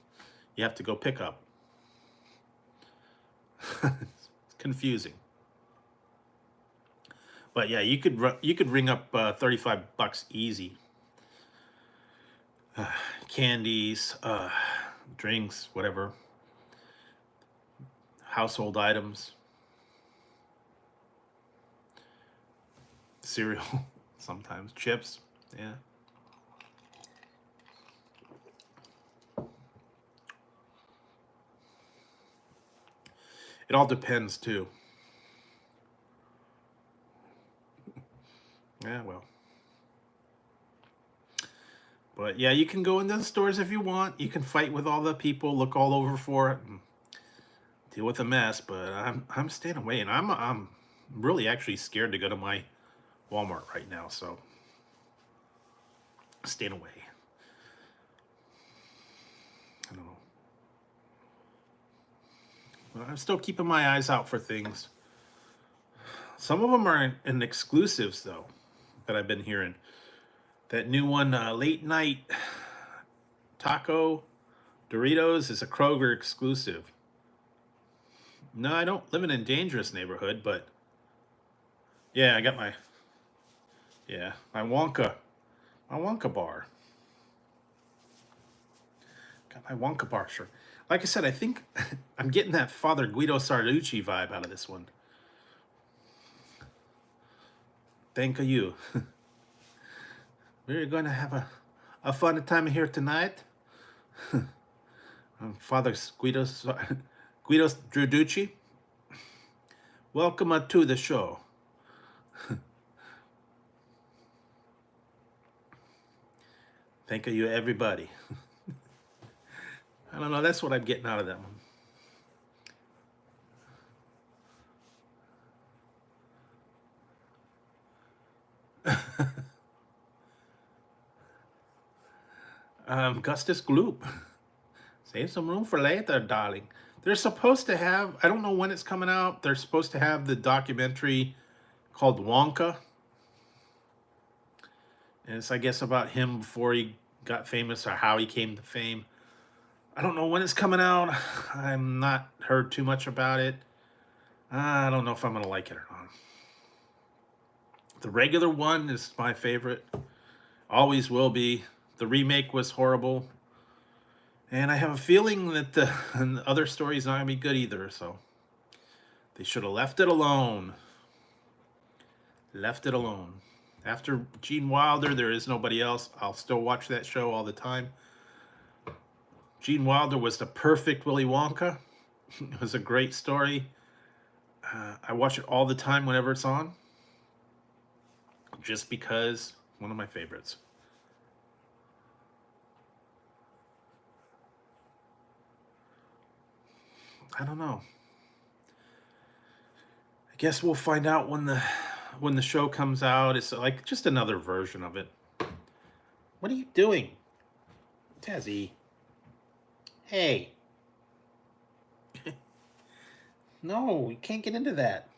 you have to go pick up. It's confusing. But yeah, you could ring up $35 easy. Candies, drinks, whatever, household items, cereal, sometimes chips, yeah. It all depends too. Yeah, well. But yeah, you can go into the stores if you want. You can fight with all the people, look all over for it, and deal with the mess. But I'm staying away, and I'm really actually scared to go to my Walmart right now. So staying away. I don't know. But I'm still keeping my eyes out for things. Some of them are in exclusives though that I've been hearing. That new one, Late Night Taco Doritos, is a Kroger exclusive. No, I don't live in a dangerous neighborhood, but yeah, I got my Wonka bar. Got my Wonka bar shirt. Like I said, I think I'm getting that Father Guido Sarducci vibe out of this one. Thank you. We're going to have a fun time here tonight. Father Guido Sarducci. Welcome to the show. Thank you, everybody. I don't know. That's what I'm getting out of that one. Gustus Gloop. Save some room for later, darling. They're supposed to have, I don't know when it's coming out, they're supposed to have the documentary called Wonka. And it's, I guess, about him before he got famous or how he came to fame. I don't know when it's coming out. I'm not heard too much about it. I don't know if I'm going to like it or not. The regular one is my favorite. Always will be. The remake was horrible. And I have a feeling that the other story is not going to be good either, so they should have left it alone. Left it alone. After Gene Wilder, there is nobody else. I'll still watch that show all the time. Gene Wilder was the perfect Willy Wonka. It was a great story. I watch it all the time whenever it's on. Just because, one of my favorites. I don't know. I guess we'll find out when the show comes out. It's like just another version of it. What are you doing? Tazzy. Hey. No, you can't get into that.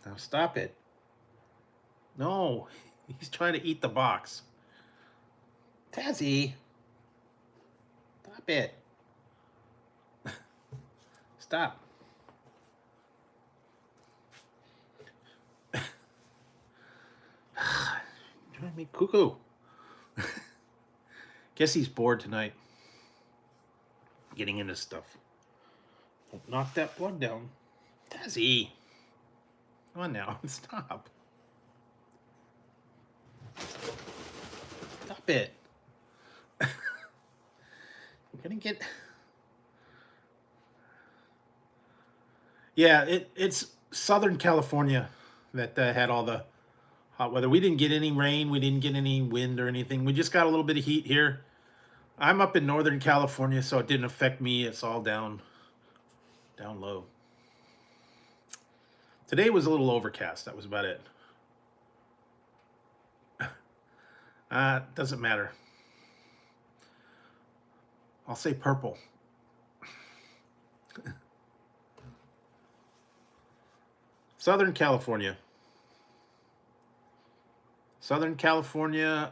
Now stop it. No, he's trying to eat the box. Tazzy. Stop it. Stop. Drive me cuckoo. Guess he's bored tonight. Getting into stuff. Don't knock that plug down. Tazzy. Come on now. Stop. Stop it. I'm gonna get... Yeah, it's Southern California that had all the hot weather. We didn't get any rain. We didn't get any wind or anything. We just got a little bit of heat here. I'm up in Northern California, so it didn't affect me. It's all down low. Today was a little overcast. That was about it. Doesn't matter. I'll say purple. Southern California. Southern California,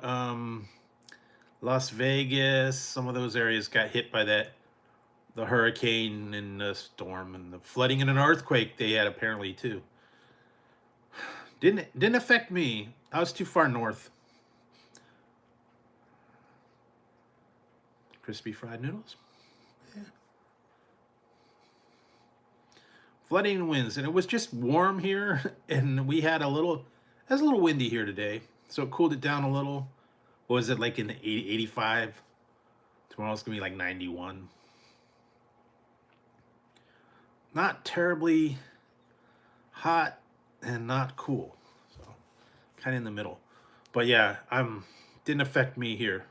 Las Vegas, some of those areas got hit by the hurricane and the storm and the flooding and an earthquake they had apparently too. Didn't affect me. I was too far north. Crispy fried noodles. Yeah. Flooding and winds, and it was just warm here, and we had it was a little windy here today, so it cooled it down a little. What was it, like in the 85? Tomorrow's gonna be like 91. Not terribly hot and not cool, so kind of in the middle. But yeah, didn't affect me here.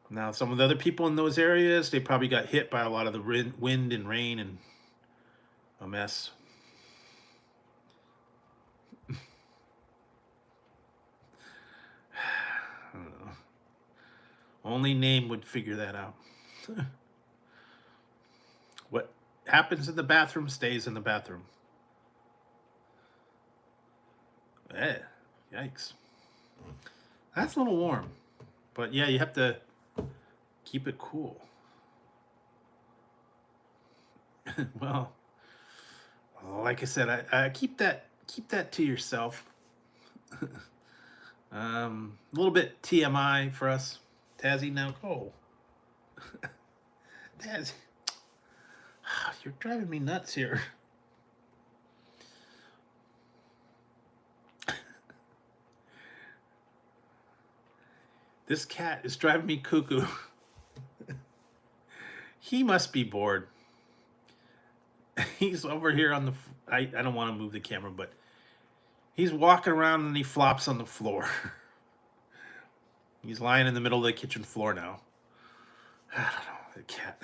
Now some of the other people in those areas, they probably got hit by a lot of the wind and rain and a mess. I don't know. Only name would figure that out. What happens in the bathroom stays in the bathroom. Yikes. That's a little warm. But yeah, you have to keep it cool. Well, like I said, I keep that to yourself. A little bit TMI for us. Tazzy, now go. Tazzy, you're driving me nuts here. This cat is driving me cuckoo. He must be bored. He's over here on the... I don't want to move the camera, but he's walking around and he flops on the floor. He's lying in the middle of the kitchen floor now. I don't know, the cat.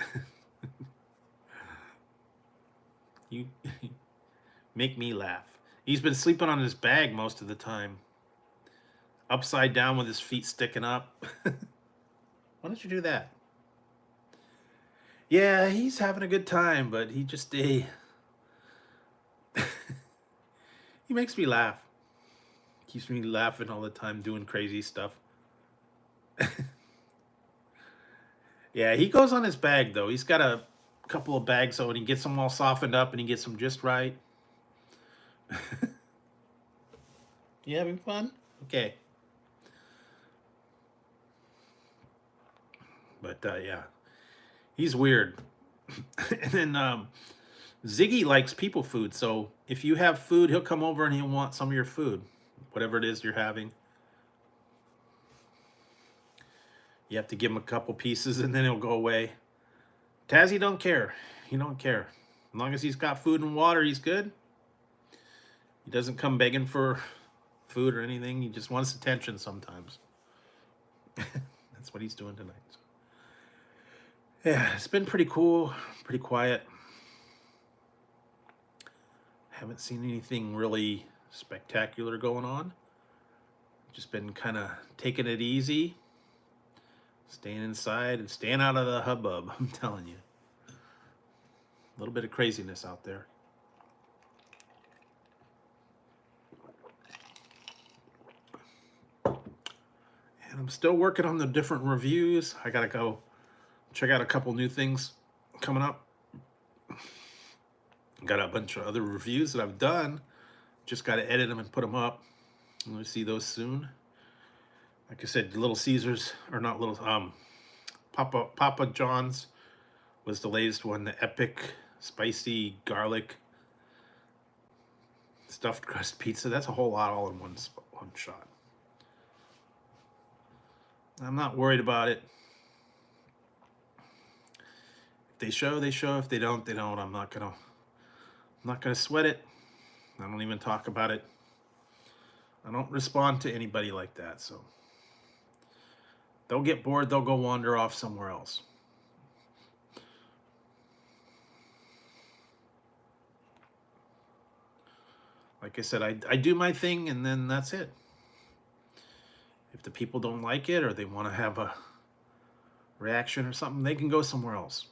You make me laugh. He's been sleeping on his bag most of the time. Upside down with his feet sticking up. Why don't you do that? Yeah, he's having a good time, but he just... he makes me laugh. Keeps me laughing all the time, doing crazy stuff. Yeah, he goes on his bag, though. He's got a couple of bags, so, and he gets them all softened up, and he gets them just right. You having fun? Okay. But yeah, he's weird. And then Ziggy likes people food. So if you have food, he'll come over and he'll want some of your food, whatever it is you're having. You have to give him a couple pieces and then he'll go away. Tazzy don't care. He don't care. As long as he's got food and water, he's good. He doesn't come begging for food or anything. He just wants attention sometimes. That's what he's doing tonight. So. Yeah, it's been pretty cool, pretty quiet. Haven't seen anything really spectacular going on. Just been kind of taking it easy, staying inside and staying out of the hubbub, I'm telling you. A little bit of craziness out there. And I'm still working on the different reviews. I gotta go check out a couple new things coming up. Got a bunch of other reviews that I've done. Just gotta edit them and put them up. We'll see those soon. Like I said, Little Caesars, or not Little, Papa John's was the latest one, the epic spicy garlic stuffed crust pizza. That's a whole lot all in one shot. I'm not worried about it. If they show, they show. If they don't, they don't. I'm not gonna sweat it. I don't even talk about it. I don't respond to anybody like that, so they'll get bored, they'll go wander off somewhere else. Like I said, I do my thing and then that's it. If the people don't like it or they want to have a reaction or something, they can go somewhere else.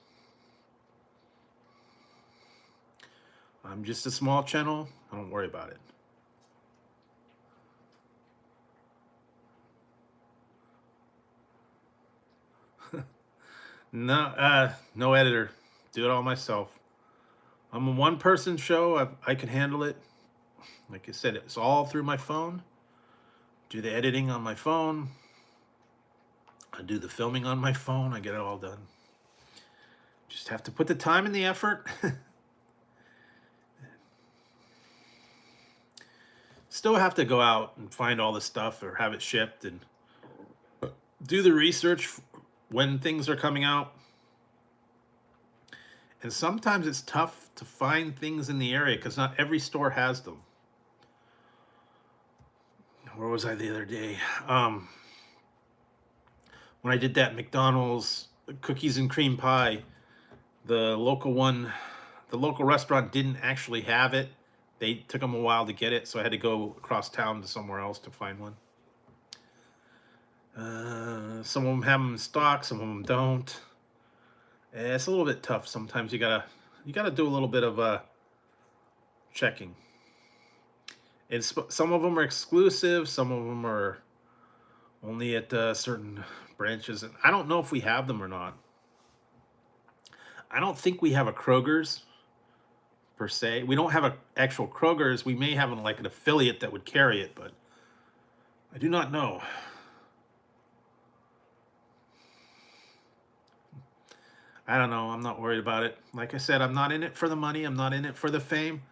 I'm just a small channel. I don't worry about it. No editor. Do it all myself. I'm a one-person show. I can handle it. Like I said, it's all through my phone. Do the editing on my phone. I do the filming on my phone. I get it all done. Just have to put the time and the effort. Still have to go out and find all the stuff or have it shipped and do the research when things are coming out. And sometimes it's tough to find things in the area because not every store has them. Where was I the other day? When I did that McDonald's cookies and cream pie, the local restaurant didn't actually have it. They took them a while to get it, so I had to go across town to somewhere else to find one. Some of them have them in stock, some of them don't. It's a little bit tough. Sometimes you gotta do a little bit of checking. And some of them are exclusive, some of them are only at certain branches. And I don't know if we have them or not. I don't think we have a Kroger's per se. We don't have an actual Kroger's. We may have like an affiliate that would carry it, but I do not know. I don't know. I'm not worried about it. Like I said, I'm not in it for the money. I'm not in it for the fame.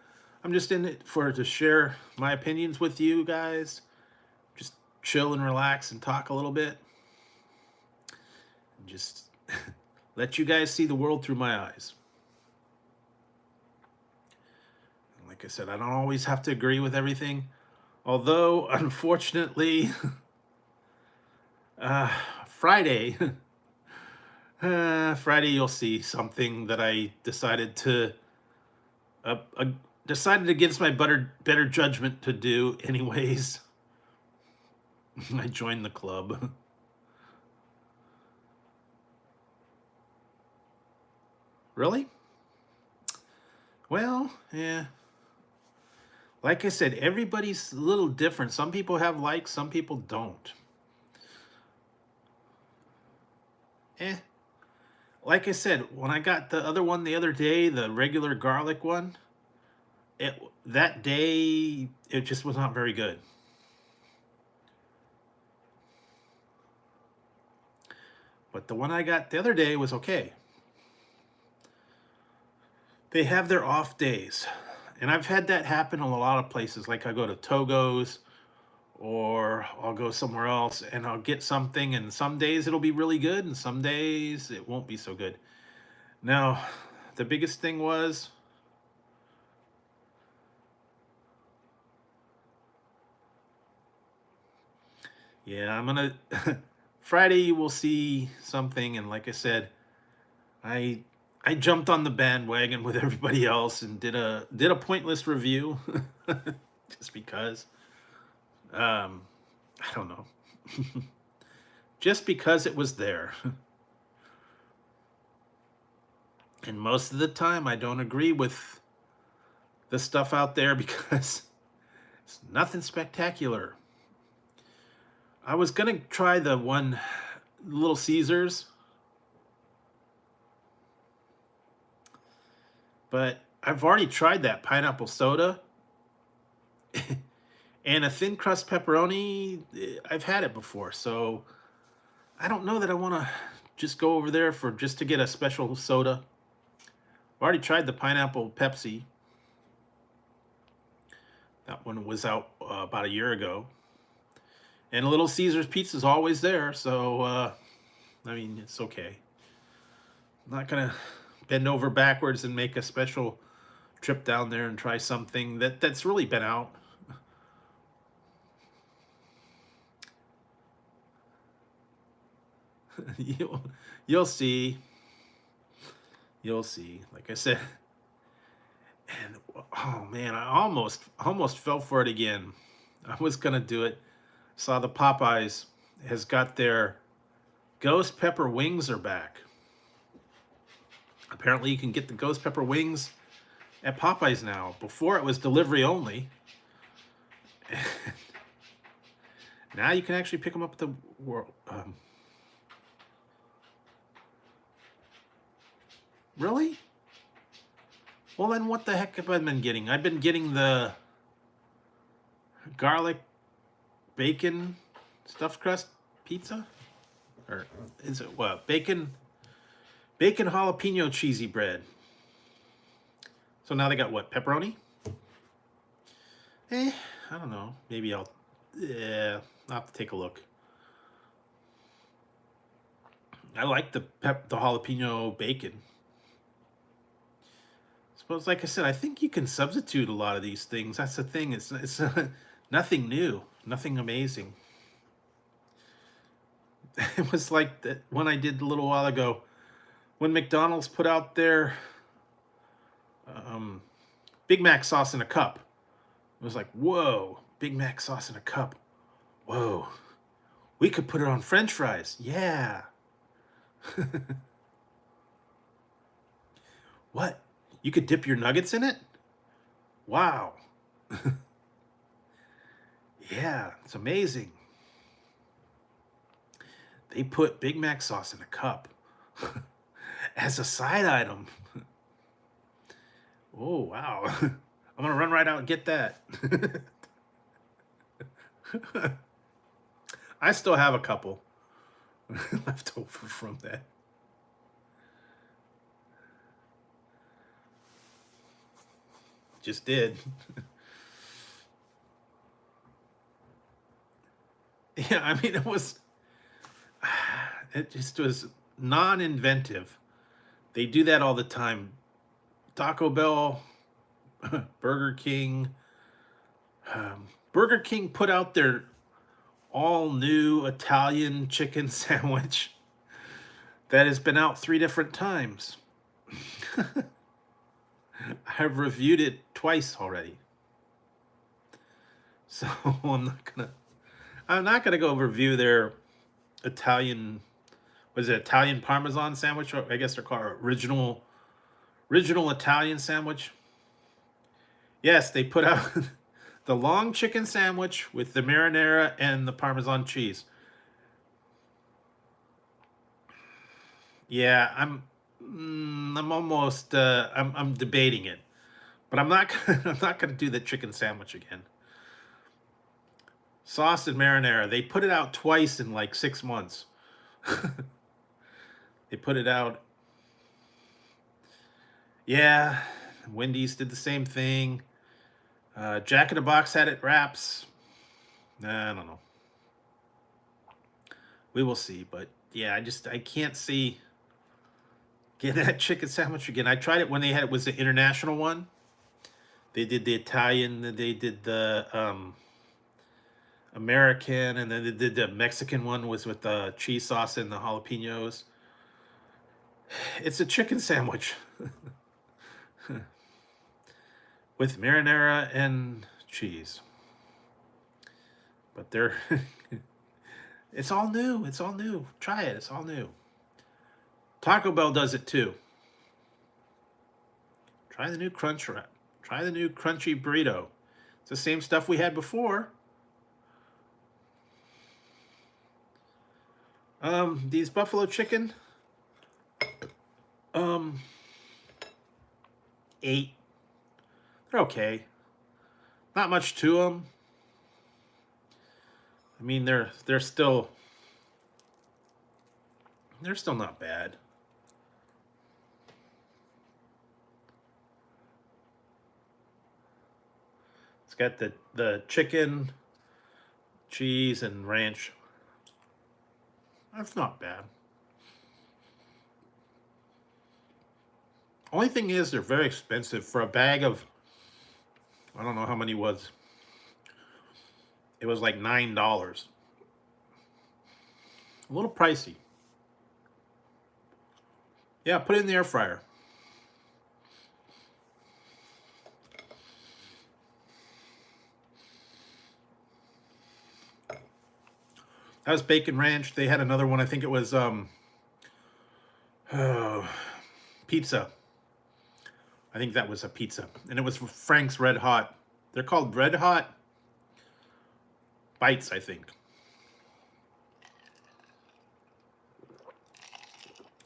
I'm just in it to share my opinions with you guys. Just chill and relax and talk a little bit. And just let you guys see the world through my eyes. And like I said, I don't always have to agree with everything. Although, unfortunately, Friday you'll see something that I decided against my better judgment to do anyways. I joined the club. Really? Well, yeah. Like I said, everybody's a little different. Some people have likes, some people don't. Like I said, when I got the other one the other day, the regular garlic one, that day, it just was not very good. but the one I got the other day was okay. They have their off days, and I've had that happen in a lot of places. Like I go to Togo's, or I'll go somewhere else and I'll get something, and some days it'll be really good and some days it won't be so good. Now, the biggest thing was, yeah, I'm gonna Friday you will see something, and like I said, I I jumped on the bandwagon with everybody else and did a pointless review just because I don't know. Just because it was there. And most of the time I don't agree with the stuff out there because it's nothing spectacular. I was gonna try the one Little Caesars, but I've already tried that pineapple soda and a thin crust pepperoni. I've had it before, so I don't know that I want to just go over there for just to get a special soda. I've already tried the pineapple Pepsi. That one was out about a year ago. And Little Caesars Pizza is always there, so I mean, it's okay. I'm not gonna bend over backwards and make a special trip down there and try something that's really been out. you'll you'll see. You'll see. Like I said, and oh man, I almost fell for it again. I was gonna do it. Saw the Popeyes has got their ghost pepper wings are back. Apparently, you can get the ghost pepper wings at Popeyes now. Before it was delivery only. Now you can actually pick them up at the world. Really? Well, then what the heck have I been getting? I've been getting the garlic bacon stuffed crust pizza, or is it what? Bacon jalapeno cheesy bread. So now they got what? Pepperoni? I don't know. Maybe I'll have to take a look. I like the jalapeno bacon. Suppose, like I said, I think you can substitute a lot of these things. That's the thing. It's nothing new, nothing amazing. It was like that one I did a little while ago when McDonald's put out their Big Mac sauce in a cup. It was like, whoa, Big Mac sauce in a cup. Whoa, we could put it on French fries. Yeah. What? You could dip your nuggets in it? Wow. Yeah, it's amazing. They put Big Mac sauce in a cup as a side item. Oh, wow. I'm going to run right out and get that. I still have a couple left over from that. Just did. Yeah, I mean, it just was non-inventive. They do that all the time. Taco Bell, Burger King. Burger King put out their all new Italian chicken sandwich that has been out 3 different times. I've reviewed it twice already. So I'm not gonna go review their Italian, was it Italian Parmesan sandwich? Or I guess they're called original Italian sandwich. Yes, they put out the long chicken sandwich with the marinara and the Parmesan cheese. Yeah, I'm almost I'm debating it, but I'm not I'm not gonna do the chicken sandwich again. Sauce and marinara, they put it out twice in like 6 months. They put it out. Yeah, Wendy's did the same thing. Jack in the Box had it wraps. I don't know. We will see, but yeah, I can't see getting that chicken sandwich again. I tried it when they had it was the international one. They did the Italian, they did the American, and then they did the Mexican one was with the cheese sauce and the jalapenos. It's a chicken sandwich with marinara and cheese. But they're it's all new. It's all new. Try it. It's all new. Taco Bell does it too. Try the new crunch wrap. Try the new crunchy burrito. It's the same stuff we had before. These buffalo chicken. 8. They're okay. Not much to them. I mean, they're still not bad. It's got the chicken, cheese, and ranch. That's not bad. Only thing is, they're very expensive for a bag of. I don't know how many was. It was like $9. A little pricey. Yeah, put it in the air fryer. That was bacon ranch. They had another one. I think it was pizza. I think that was a pizza, and it was Frank's Red Hot. They're called Red Hot Bites, I think.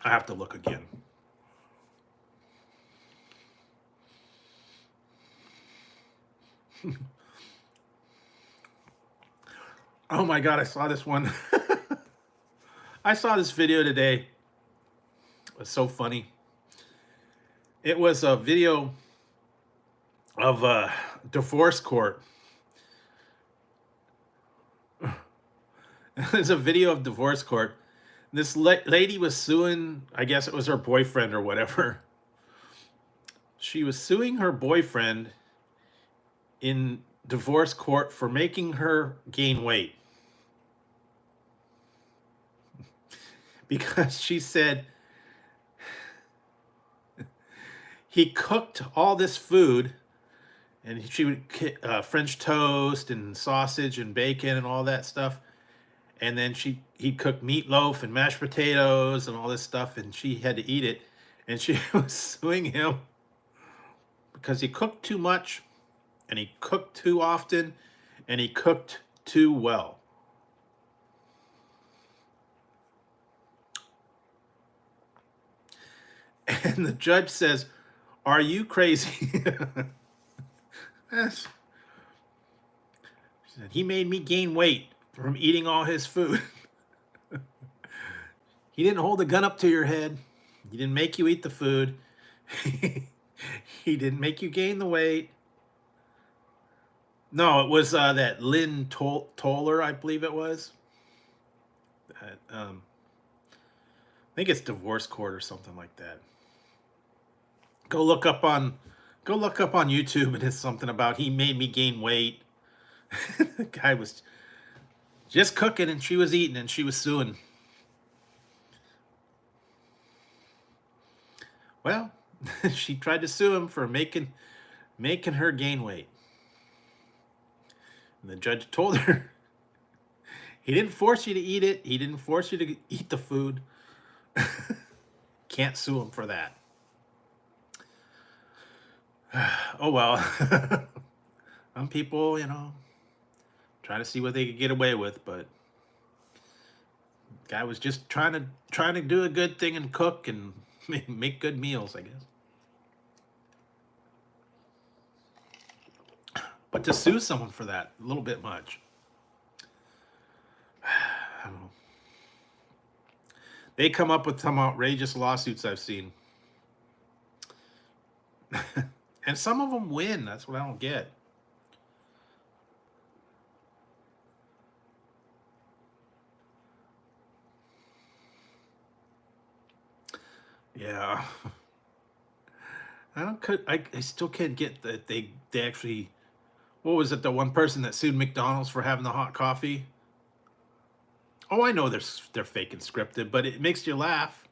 I have to look again. Oh my God, I saw this one. I saw this video today. It was so funny. It was a video of a divorce court. It's a video of divorce court. This lady was suing, I guess it was her boyfriend or whatever. She was suing her boyfriend in divorce court for making her gain weight. Because she said he cooked all this food, and she would French toast and sausage and bacon and all that stuff. And then he'd cook meatloaf and mashed potatoes and all this stuff, and she had to eat it. And she was suing him because he cooked too much, and he cooked too often, and he cooked too well. And the judge says, "Are you crazy?" Yes. She said, "He made me gain weight from eating all his food." He didn't hold a gun up to your head. He didn't make you eat the food. He didn't make you gain the weight. No, it was that Lynn Toller, I believe it was. I think it's divorce court or something like that. Go look up on YouTube, and it's something about he made me gain weight. The guy was just cooking, and she was eating, and she was suing. Well, she tried to sue him for making her gain weight. And the judge told her, he didn't force you to eat it. He didn't force you to eat the food. Can't sue him for that. Oh well. Some people, try to see what they could get away with, but guy was just trying to do a good thing and cook and make good meals, I guess. But to sue someone for that, a little bit much. I don't know. They come up with some outrageous lawsuits I've seen. And some of them win. That's what I don't get. Yeah. I still can't get that they actually, what was it, the one person that sued McDonald's for having the hot coffee? Oh, I know they're fake and scripted, but it makes you laugh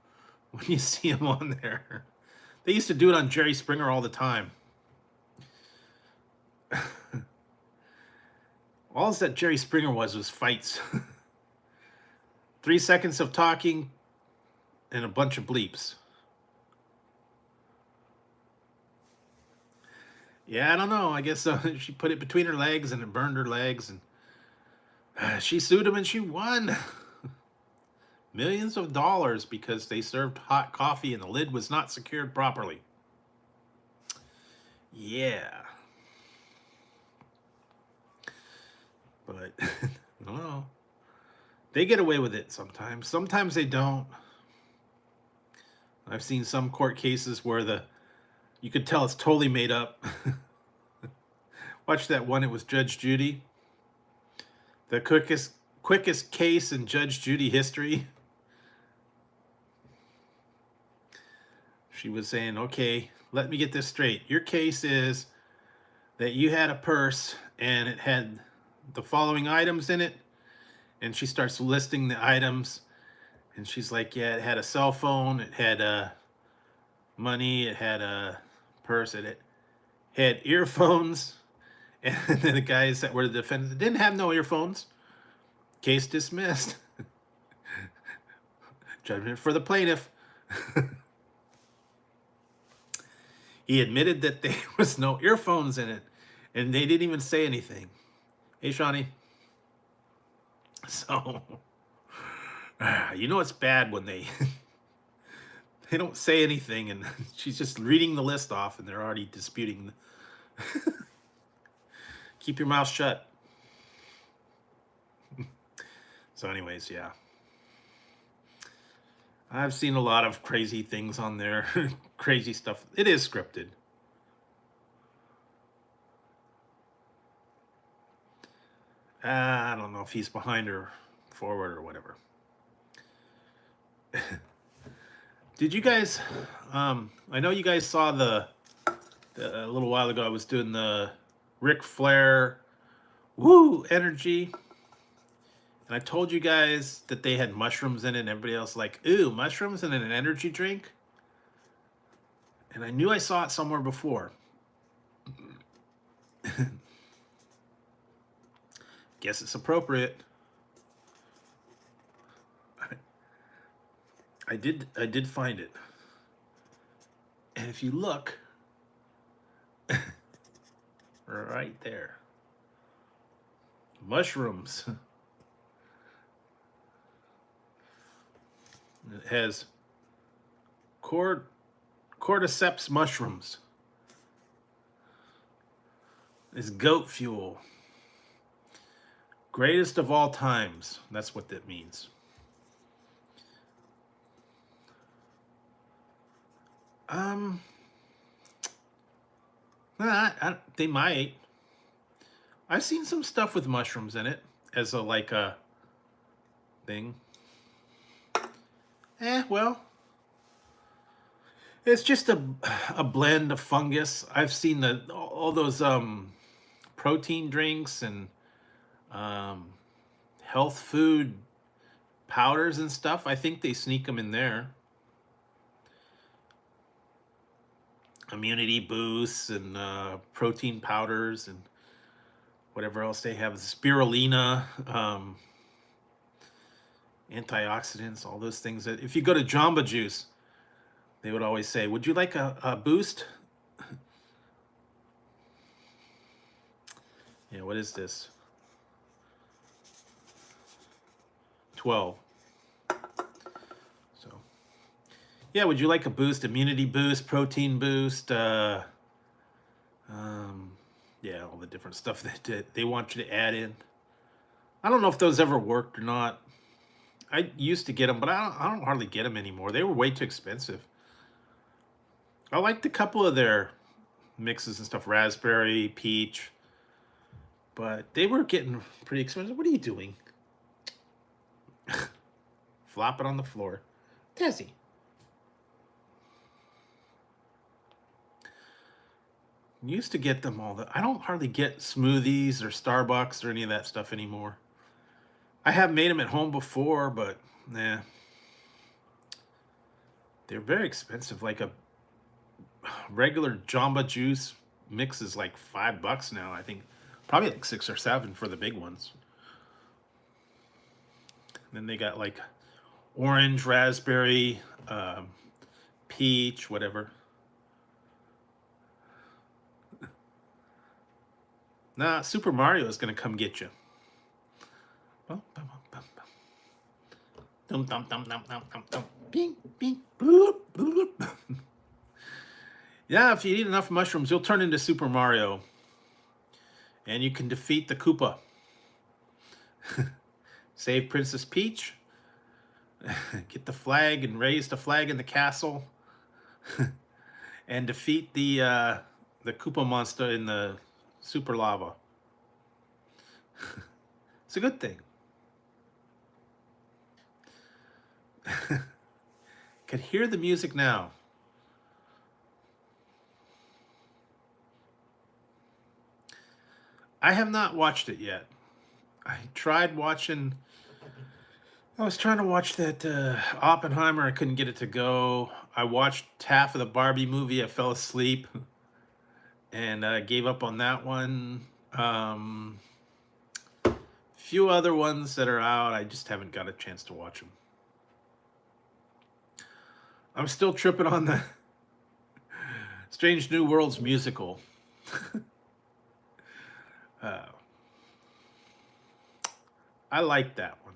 when you see them on there. They used to do it on Jerry Springer all the time. All that Jerry Springer was fights. 3 seconds of talking and a bunch of bleeps. Yeah, I don't know. I guess she put it between her legs and it burned her legs, and she sued him and she won millions of dollars because they served hot coffee and the lid was not secured properly. Yeah. But I don't know. They get away with it sometimes. Sometimes they don't. I've seen some court cases where you could tell it's totally made up. Watch that one. It was Judge Judy. The quickest case in Judge Judy history. She was saying, okay, let me get this straight. Your case is that you had a purse and it had the following items in it. And she starts listing the items. And she's like, yeah, it had a cell phone. It had money. It had a purse. It had earphones. And then the guys that were the defendants didn't have no earphones. Case dismissed. Judgment for the plaintiff. He admitted that there was no earphones in it, and they didn't even say anything. Hey, Shawnee. So, you know it's bad when they don't say anything, and she's just reading the list off, and they're already disputing. Keep your mouth shut. So anyways, yeah. I've seen a lot of crazy things on there. Crazy stuff. It is scripted. I don't know if he's behind or forward or whatever. Did you guys, I know you guys saw a little while ago, I was doing the Ric Flair Woo Energy. And I told you guys that they had mushrooms in it, and everybody else like, ooh, mushrooms in an energy drink? And I knew I saw it somewhere before. Guess it's appropriate. I did find it. And if you look, right there, mushrooms. It has cordyceps mushrooms. It's goat fuel. Greatest of all times. That's what that means. They might. I've seen some stuff with mushrooms in it as a thing. Well, it's just a blend of fungus. I've seen all those protein drinks and health food powders and stuff. I think they sneak them in there. Immunity boosts and protein powders and whatever else they have. Spirulina, antioxidants, all those things. That if you go to Jamba Juice, they would always say, would you like a boost? Yeah, what is this? 12. So, yeah, would you like a boost? Immunity boost, protein boost, yeah, all the different stuff that they want you to add in. I don't know if those ever worked or not. I used to get them, but I don't hardly get them anymore. They were way too expensive. I liked a couple of their mixes and stuff, raspberry, peach, but they were getting pretty expensive. What are you doing? Flop it on the floor. Desi. Used to get them all. I don't hardly get smoothies or Starbucks or any of that stuff anymore. I have made them at home before, but nah. They're very expensive. Like a regular Jamba Juice mix is like $5 now. I think probably like 6 or 7 for the big ones. And then they got like orange, raspberry, peach, whatever. Nah, Super Mario is gonna come get you. Dum dum dum dum dum dum dum. Bing bing bloop bloop. Yeah, if you eat enough mushrooms, you'll turn into Super Mario, and you can defeat the Koopa. Save Princess Peach. Get the flag and raise the flag in the castle, and defeat the Koopa monster in the super lava. It's a good thing. Could hear the music now. I have not watched it yet. I tried watching. I was trying to watch that Oppenheimer. I couldn't get it to go. I watched half of the Barbie movie. I fell asleep and gave up on that one. Few other ones that are out. I just haven't got a chance to watch them. I'm still tripping on the Strange New Worlds musical. I liked that one.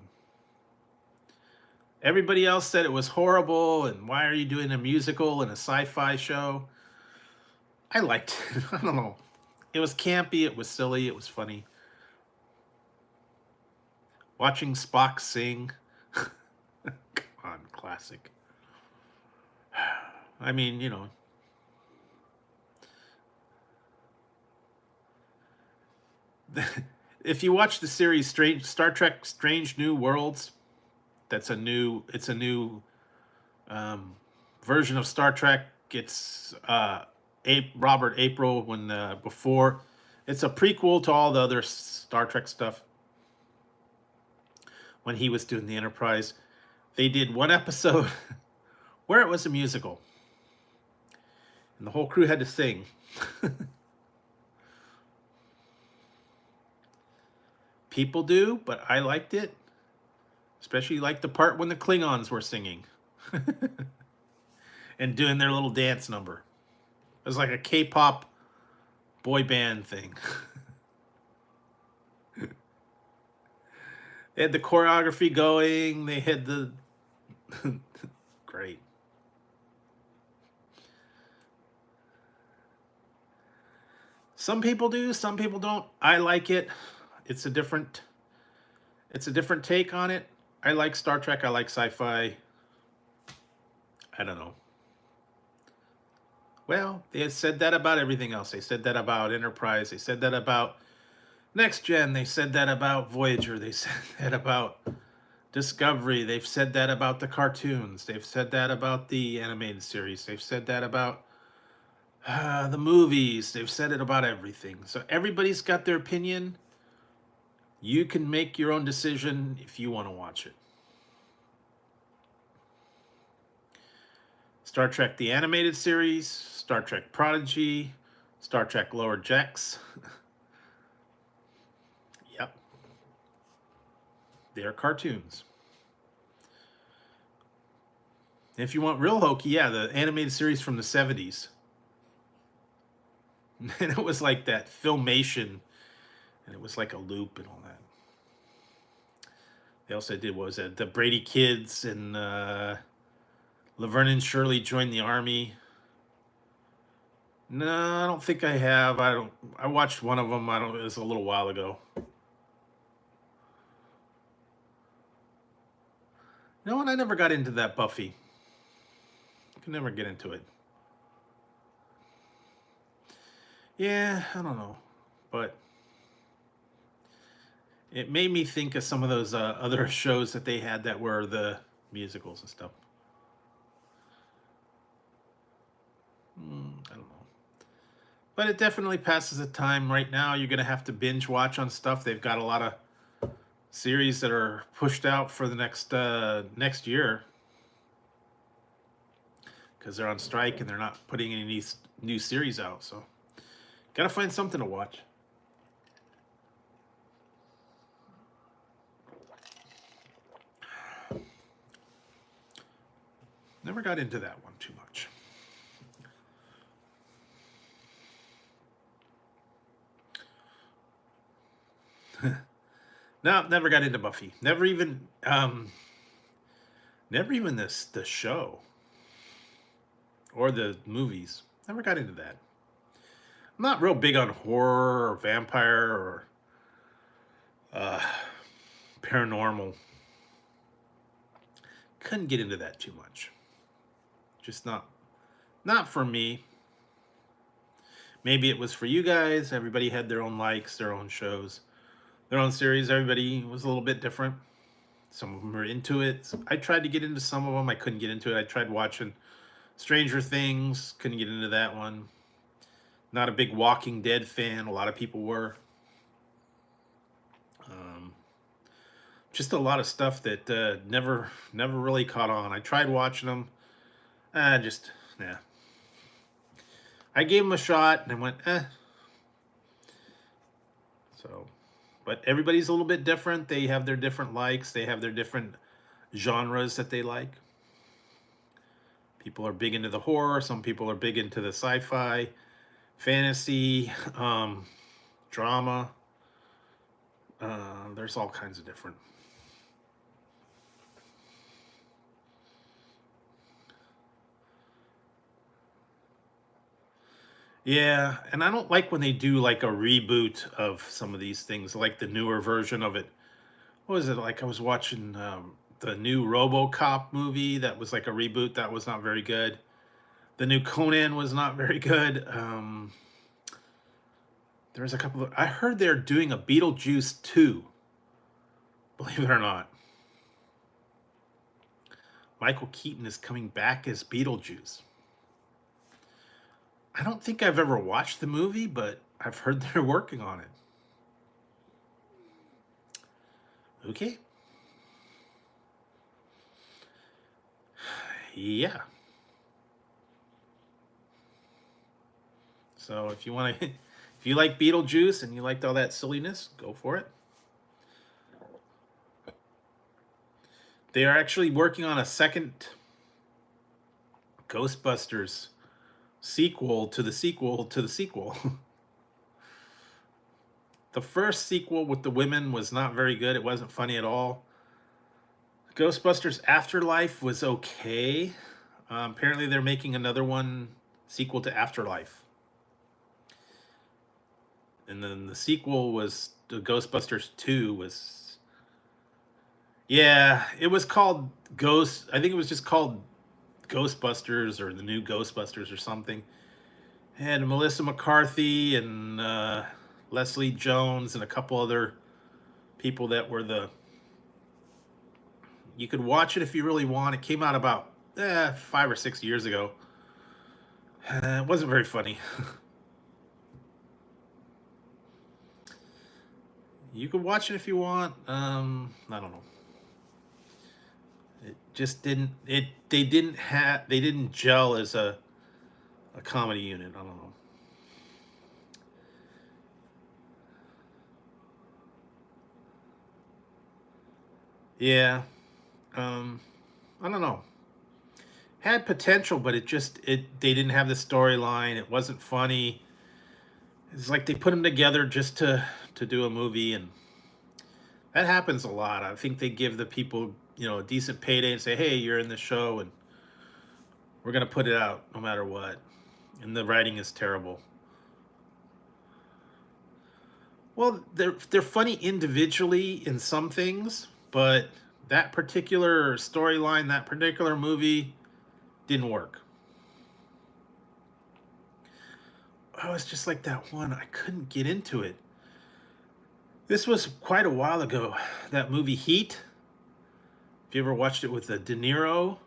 Everybody else said it was horrible, and why are you doing a musical and a sci-fi show? I liked it. I don't know. It was campy, it was silly, it was funny. Watching Spock sing. Come on, classic. I mean, you know. If you watch the series Star Trek Strange New Worlds, it's a new version of Star Trek. It's Robert April when before. It's a prequel to all the other Star Trek stuff. When he was doing the Enterprise, they did one episode where it was a musical, and the whole crew had to sing. People do, but I liked it. Especially like the part when the Klingons were singing and doing their little dance number. It was like a K-pop boy band thing. They had the choreography going. They had the great. Some people do, some people don't. I like it. It's a different take on it. I like Star Trek. I like sci-fi. I don't know. Well, they said that about everything else. They said that about Enterprise. They said that about Next Gen. They said that about Voyager. They said that about Discovery. They've said that about the cartoons. They've said that about the animated series. They've said that about the movies. They've said it about everything. So everybody's got their opinion. You can make your own decision if you want to watch it. Star Trek the Animated Series, Star Trek Prodigy, Star Trek Lower Decks. Yep. They're cartoons. If you want real hokey, yeah, the animated series from the 70s. And it was like that filmation, and it was like a loop and all that. They also did, what was that, the Brady Kids, and Laverne and Shirley joined the army. No, I don't think I have. I watched one of them. It was a little while ago. You know what? I never got into that Buffy. I could never get into it. Yeah, I don't know. But it made me think of some of those other shows that they had that were the musicals and stuff. I don't know. But it definitely passes the time. Right now, you're going to have to binge watch on stuff. They've got a lot of series that are pushed out for the next year because they're on strike and they're not putting any new series out. So, gotta find something to watch. Never got into that one too much. No, never got into Buffy. Never even the show or the movies. Never got into that. I'm not real big on horror or vampire or uh, paranormal. Couldn't get into that too much. Just not for me. Maybe it was for you guys. Everybody had their own likes, their own shows, their own series. Everybody was a little bit different. Some of them were into it. I tried to get into some of them. I couldn't get into it. I tried watching Stranger Things. Couldn't get into that one. Not a big Walking Dead fan. A lot of people were. Just a lot of stuff that never really caught on. I tried watching them. Yeah. I gave them a shot and I went, eh. So, but everybody's a little bit different. They have their different likes. They have their different genres that they like. People are big into the horror. Some people are big into the sci-fi, fantasy, drama. There's all kinds of different. Yeah, and I don't like when they do like a reboot of some of these things, like the newer version of it. What was it like? I was watching the new RoboCop movie that was like a reboot that was not very good. The new Conan was not very good. There's a couple of. I heard they're doing a Beetlejuice 2. Believe it or not, Michael Keaton is coming back as Beetlejuice. I don't think I've ever watched the movie, but I've heard they're working on it. Okay. Yeah. So if you want to, if you like Beetlejuice and you liked all that silliness, go for it. They are actually working on a second Ghostbusters sequel to the sequel to the sequel. The first sequel with the women was not very good. It wasn't funny at all. Ghostbusters Afterlife was okay. Apparently, they're making another one sequel to Afterlife. And then the sequel was the Ghostbusters 2 was, yeah, it was called Ghost. I think it was just called Ghostbusters or the new Ghostbusters or something. It had Melissa McCarthy and Leslie Jones and a couple other people that were the. You could watch it if you really want. It came out about 5 or 6 years ago. It wasn't very funny. You could watch it if you want. I don't know. It just didn't. They didn't gel as a comedy unit. I don't know. Yeah. I don't know. Had potential, but they didn't have the storyline. It wasn't funny. It's like they put them together just to do a movie, and that happens a lot. I think they give the people a decent payday and say, "Hey, you're in the show, and we're gonna put it out no matter what." And the writing is terrible. Well, they're funny individually in some things, but that particular storyline, that particular movie didn't work. Oh, it's just like that one. I couldn't get into it. This was quite a while ago. That movie Heat. If you ever watched it with De Niro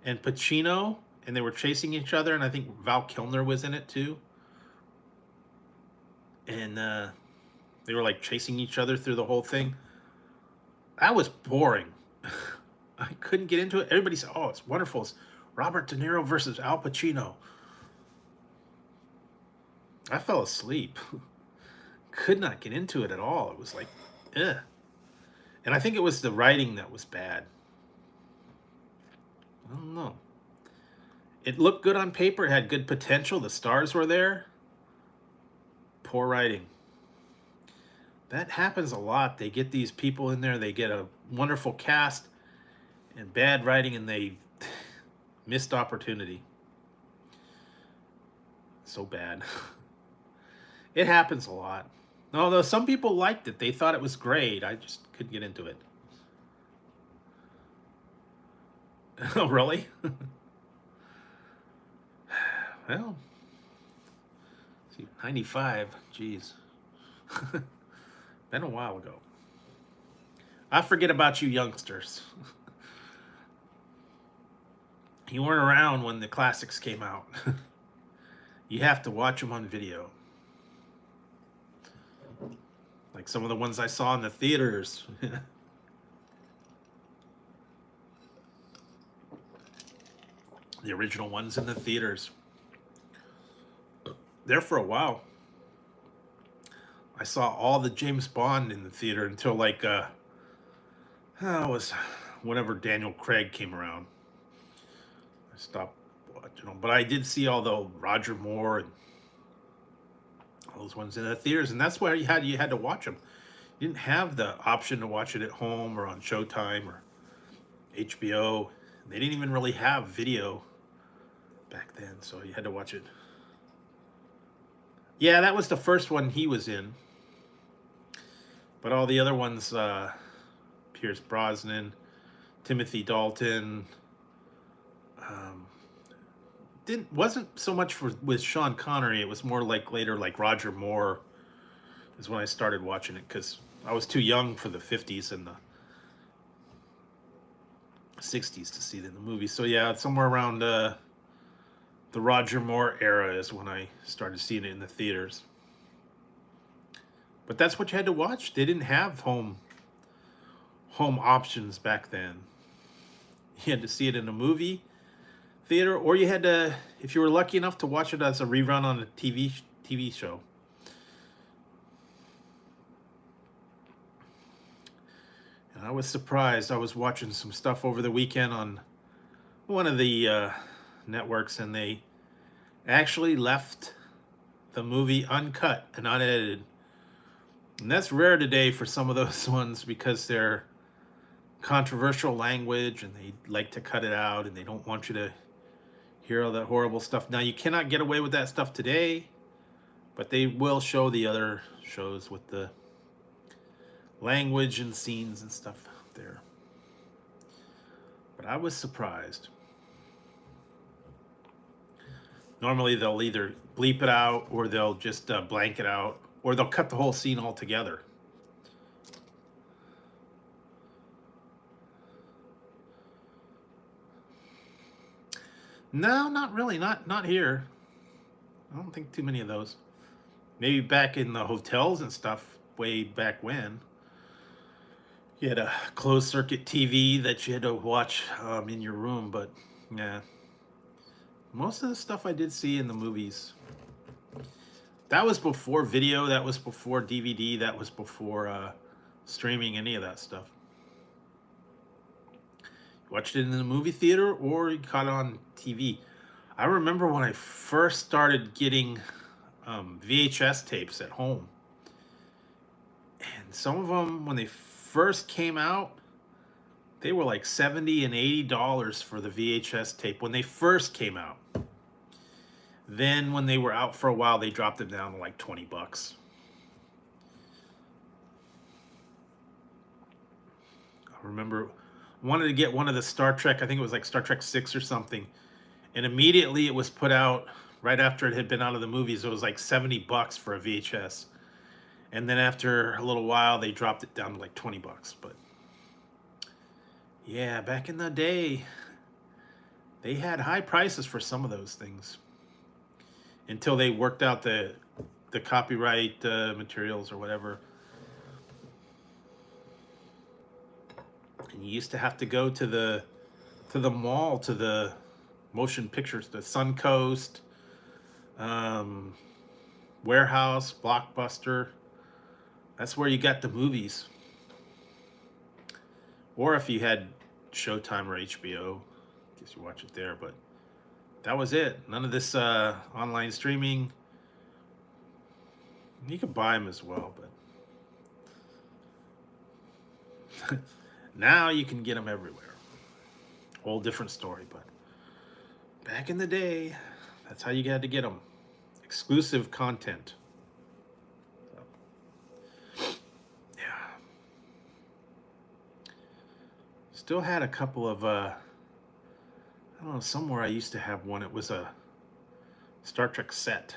and Pacino, and they were chasing each other, and I think Val Kilmer was in it too. And they were like chasing each other through the whole thing. That was boring. I couldn't get into it. Everybody said, "Oh, it's wonderful. It's Robert De Niro versus Al Pacino." I fell asleep. Could not get into it at all. It was like, eh. And I think it was the writing that was bad. I don't know. It looked good on paper. It had good potential. The stars were there. Poor writing. That happens a lot. They get these people in there. They get a wonderful cast and bad writing, and they missed opportunity. So bad. It happens a lot. Although some people liked it. They thought it was great. I just couldn't get into it. Oh, really? Well, see, 95. Geez. Been a while ago. I forget about you youngsters. You weren't around when the classics came out. You have to watch them on video. Like some of the ones I saw in the theaters. The original ones in the theaters. There for a while. I saw all the James Bond in the theater until like it was whenever Daniel Craig came around. I stopped watching them, but I did see all the Roger Moore and all those ones in the theaters, and that's where you had to watch them. You didn't have the option to watch it at home or on Showtime or HBO. They didn't even really have video back then, so you had to watch it. Yeah, that was the first one he was in. But all the other ones, Pierce Brosnan, Timothy Dalton, wasn't so much with Sean Connery. It was more like later, like Roger Moore, is when I started watching it because I was too young for the 50s and the 60s to see it in the movie. So yeah, somewhere around the Roger Moore era is when I started seeing it in the theaters. But that's what you had to watch. They didn't have home options back then. You had to see it in a movie theater, or you had to, if you were lucky enough to watch it as a rerun on a TV show. And I was surprised. I was watching some stuff over the weekend on one of the networks, and they actually left the movie uncut and unedited. And that's rare today for some of those ones because they're controversial language and they like to cut it out and they don't want you to hear all that horrible stuff. Now, you cannot get away with that stuff today, but they will show the other shows with the language and scenes and stuff there. But I was surprised. Normally, they'll either bleep it out or they'll just blank it out, or they'll cut the whole scene altogether. No, not really. Not here. I don't think too many of those. Maybe back in the hotels and stuff, way back when. You had a closed circuit TV that you had to watch in your room, but yeah. Most of the stuff I did see in the movies, that was before video, that was before DVD, that was before streaming, any of that stuff. You watched it in the movie theater or you caught it on TV. I remember when I first started getting VHS tapes at home. And some of them, when they first came out, they were like $70 and $80 for the VHS tape when they first came out. Then when they were out for a while, they dropped them down to like 20 bucks. I remember, wanted to get one of the Star Trek, I think it was like Star Trek 6 or something. And immediately it was put out right after it had been out of the movies. It was like $70 for a VHS. And then after a little while, they dropped it down to like $20. But yeah, back in the day, they had high prices for some of those things until they worked out the copyright materials or whatever. And you used to have to go to the mall, to the motion pictures, the Suncoast, Warehouse, Blockbuster. That's where you got the movies. Or if you had Showtime or HBO, I guess you watch it there. But that was it. None of this online streaming. You could buy them as well, but now you can get them everywhere. Whole different story, but back in the day, that's how you had to get them. Exclusive content. So, yeah. Still had a couple of, I don't know, somewhere I used to have one. It was a Star Trek set.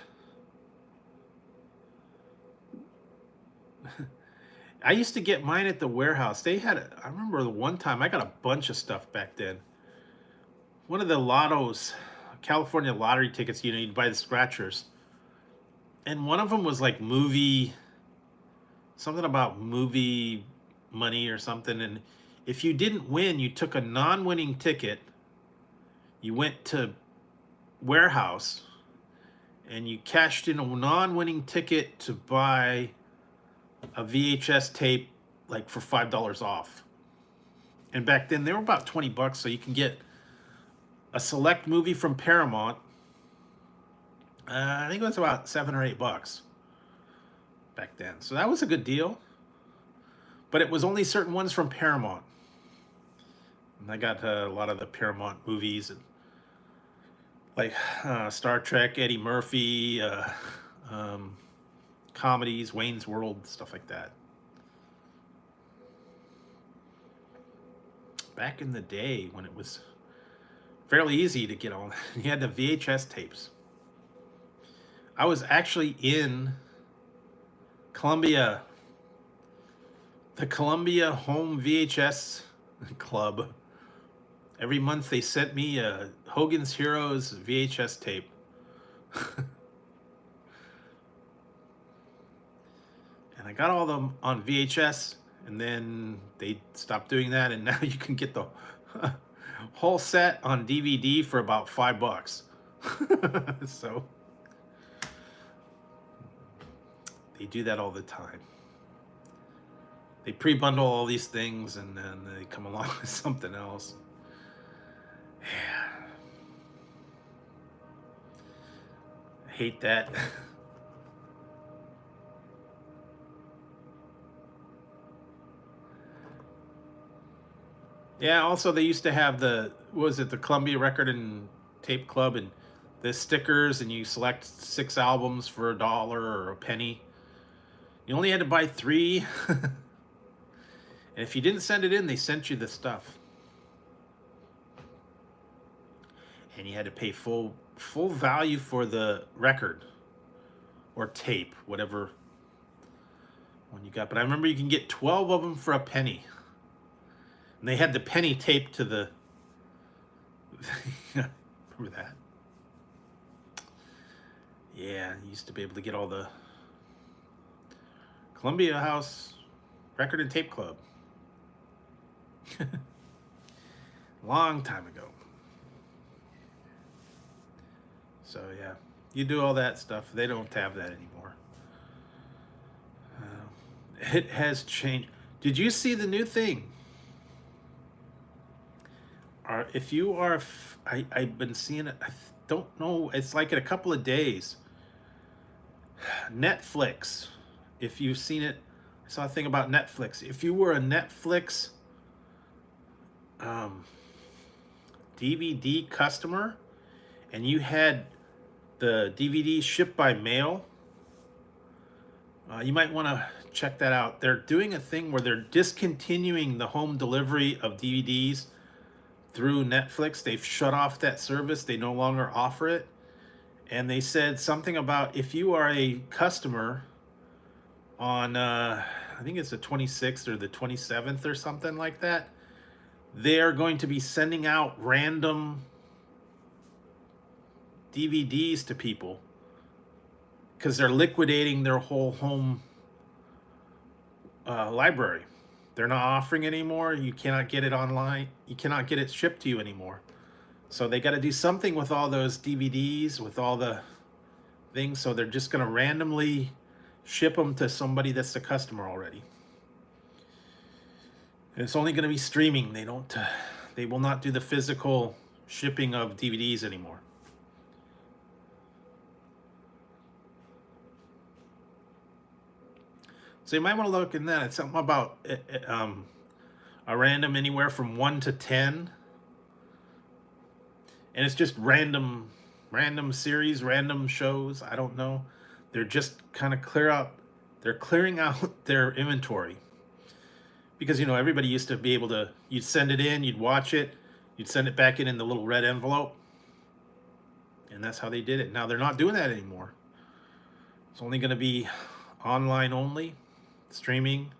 I used to get mine at the warehouse. They had, I remember the one time I got a bunch of stuff back then. One of the lottos, California lottery tickets, you know, you'd buy the scratchers. And one of them was like movie, something about movie money or something. And if you didn't win, you took a non-winning ticket, you went to warehouse, and you cashed in a non-winning ticket to buy a VHS tape like for $5 off. And back then they were about $20, so you can get a select movie from Paramount. I think it was about $7 or $8 back then. So that was a good deal. But it was only certain ones from Paramount. And I got a lot of the Paramount movies, and like Star Trek, Eddie Murphy, comedies, Wayne's World, stuff like that. Back in the day when it was fairly easy to get on, you had the VHS tapes. I was actually in Columbia, the Columbia Home VHS Club. Every month they sent me a Hogan's Heroes VHS tape. And I got all of them on VHS, and then they stopped doing that, and now you can get the whole set on DVD for about $5. So they do that all the time. They pre-bundle all these things, and then they come along with something else. Yeah. I hate that. Yeah, also they used to have the, what was it, the Columbia Record and Tape Club, and the stickers, and you select 6 albums for $1 or a penny. You only had to buy 3. And if you didn't send it in, they sent you the stuff. And you had to pay full value for the record or tape, whatever one you got. But I remember you can get 12 of them for a penny. And they had the penny taped to the... Remember that? Yeah, you used to be able to get all the Columbia House Record and Tape Club. Long time ago. So yeah, you do all that stuff. They don't have that anymore. It has changed. Did you see the new thing? If you are, I've been seeing it. I don't know. It's like in a couple of days. Netflix. If you've seen it, I saw a thing about Netflix. If you were a Netflix DVD customer and you had the DVD shipped by mail, you might want to check that out. They're doing a thing where they're discontinuing the home delivery of DVDs through Netflix. They've shut off that service. They no longer offer it. And they said something about if you are a customer on, I think it's the 26th or the 27th or something like that, they're going to be sending out random DVDs to people because they're liquidating their whole home library. They're not offering it anymore. You cannot get it online. You cannot get it shipped to you anymore. So they got to do something with all those DVDs, with all the things. So they're just going to randomly ship them to somebody that's the customer already. And it's only going to be streaming. They will not do the physical shipping of DVDs anymore. So you might want to look in that. It's something about a random anywhere from 1 to 10. And it's just random series, random shows. I don't know. They're just kind of they're clearing out their inventory. Because, you know, everybody used to be able to, you'd send it in, you'd watch it, you'd send it back in the little red envelope. And that's how they did it. Now they're not doing that anymore. It's only going to be online only, streaming.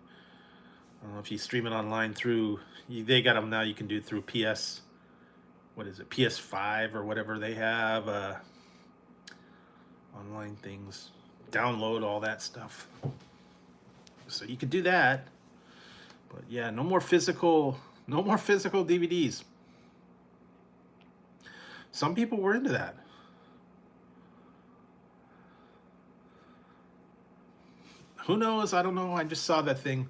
I don't know if you stream it online through, they got them now, you can do it through PS5 or whatever they have, online things, download all that stuff. So you could do that. But yeah, no more physical DVDs. Some people were into that. Who knows? I don't know. I just saw that thing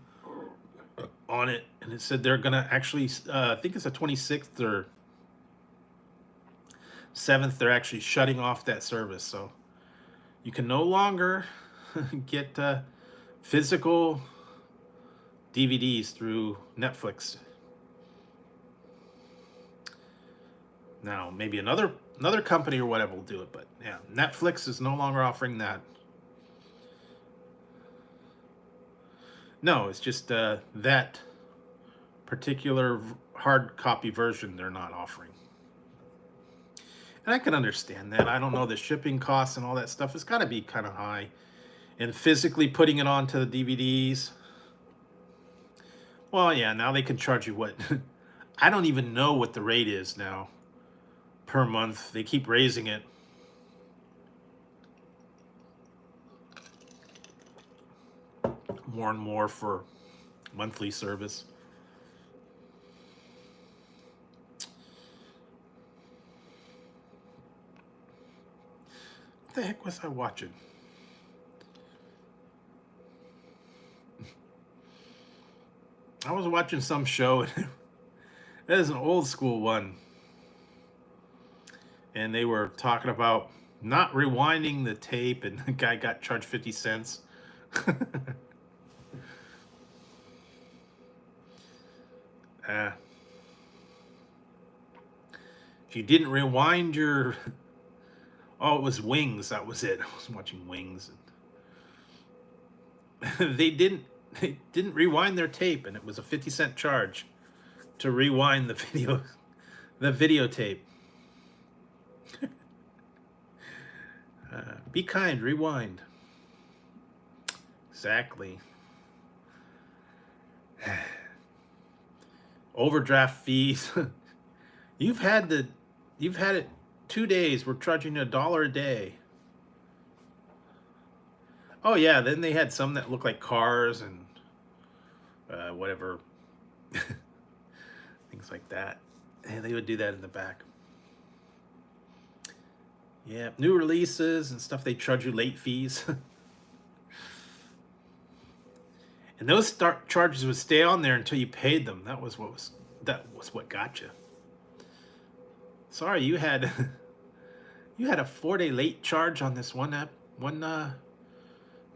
on it, and it said they're gonna actually, I think it's the 26th or 7th, they're actually shutting off that service. So you can no longer get physical DVDs through Netflix. Now, maybe another company or whatever will do it, but yeah, Netflix is no longer offering that. No, it's just that particular hard copy version they're not offering. And I can understand that. I don't know, the shipping costs and all that stuff has got to be kind of high. And physically putting it onto the DVDs. Well, yeah, now they can charge you what? I don't even know what the rate is now per month. They keep raising it. More and more for monthly service. What the heck was I watching? I was watching some show, and it is an old school one. And they were talking about not rewinding the tape, and the guy got charged 50 cents. If you didn't rewind your... Oh, it was Wings. That was it. I was watching Wings. And they didn't rewind their tape, and it was a 50-cent charge to rewind the videotape. Be kind, rewind. Exactly. Overdraft fees. You've had it 2 days. We're charging you $1 a day. Oh yeah, then they had some that look like cars and whatever. Things like that. And they would do that in the back. Yeah, new releases and stuff, they charge you late fees. And those charges would stay on there until you paid them. That was what got you. Sorry, you had a 4-day late charge on this one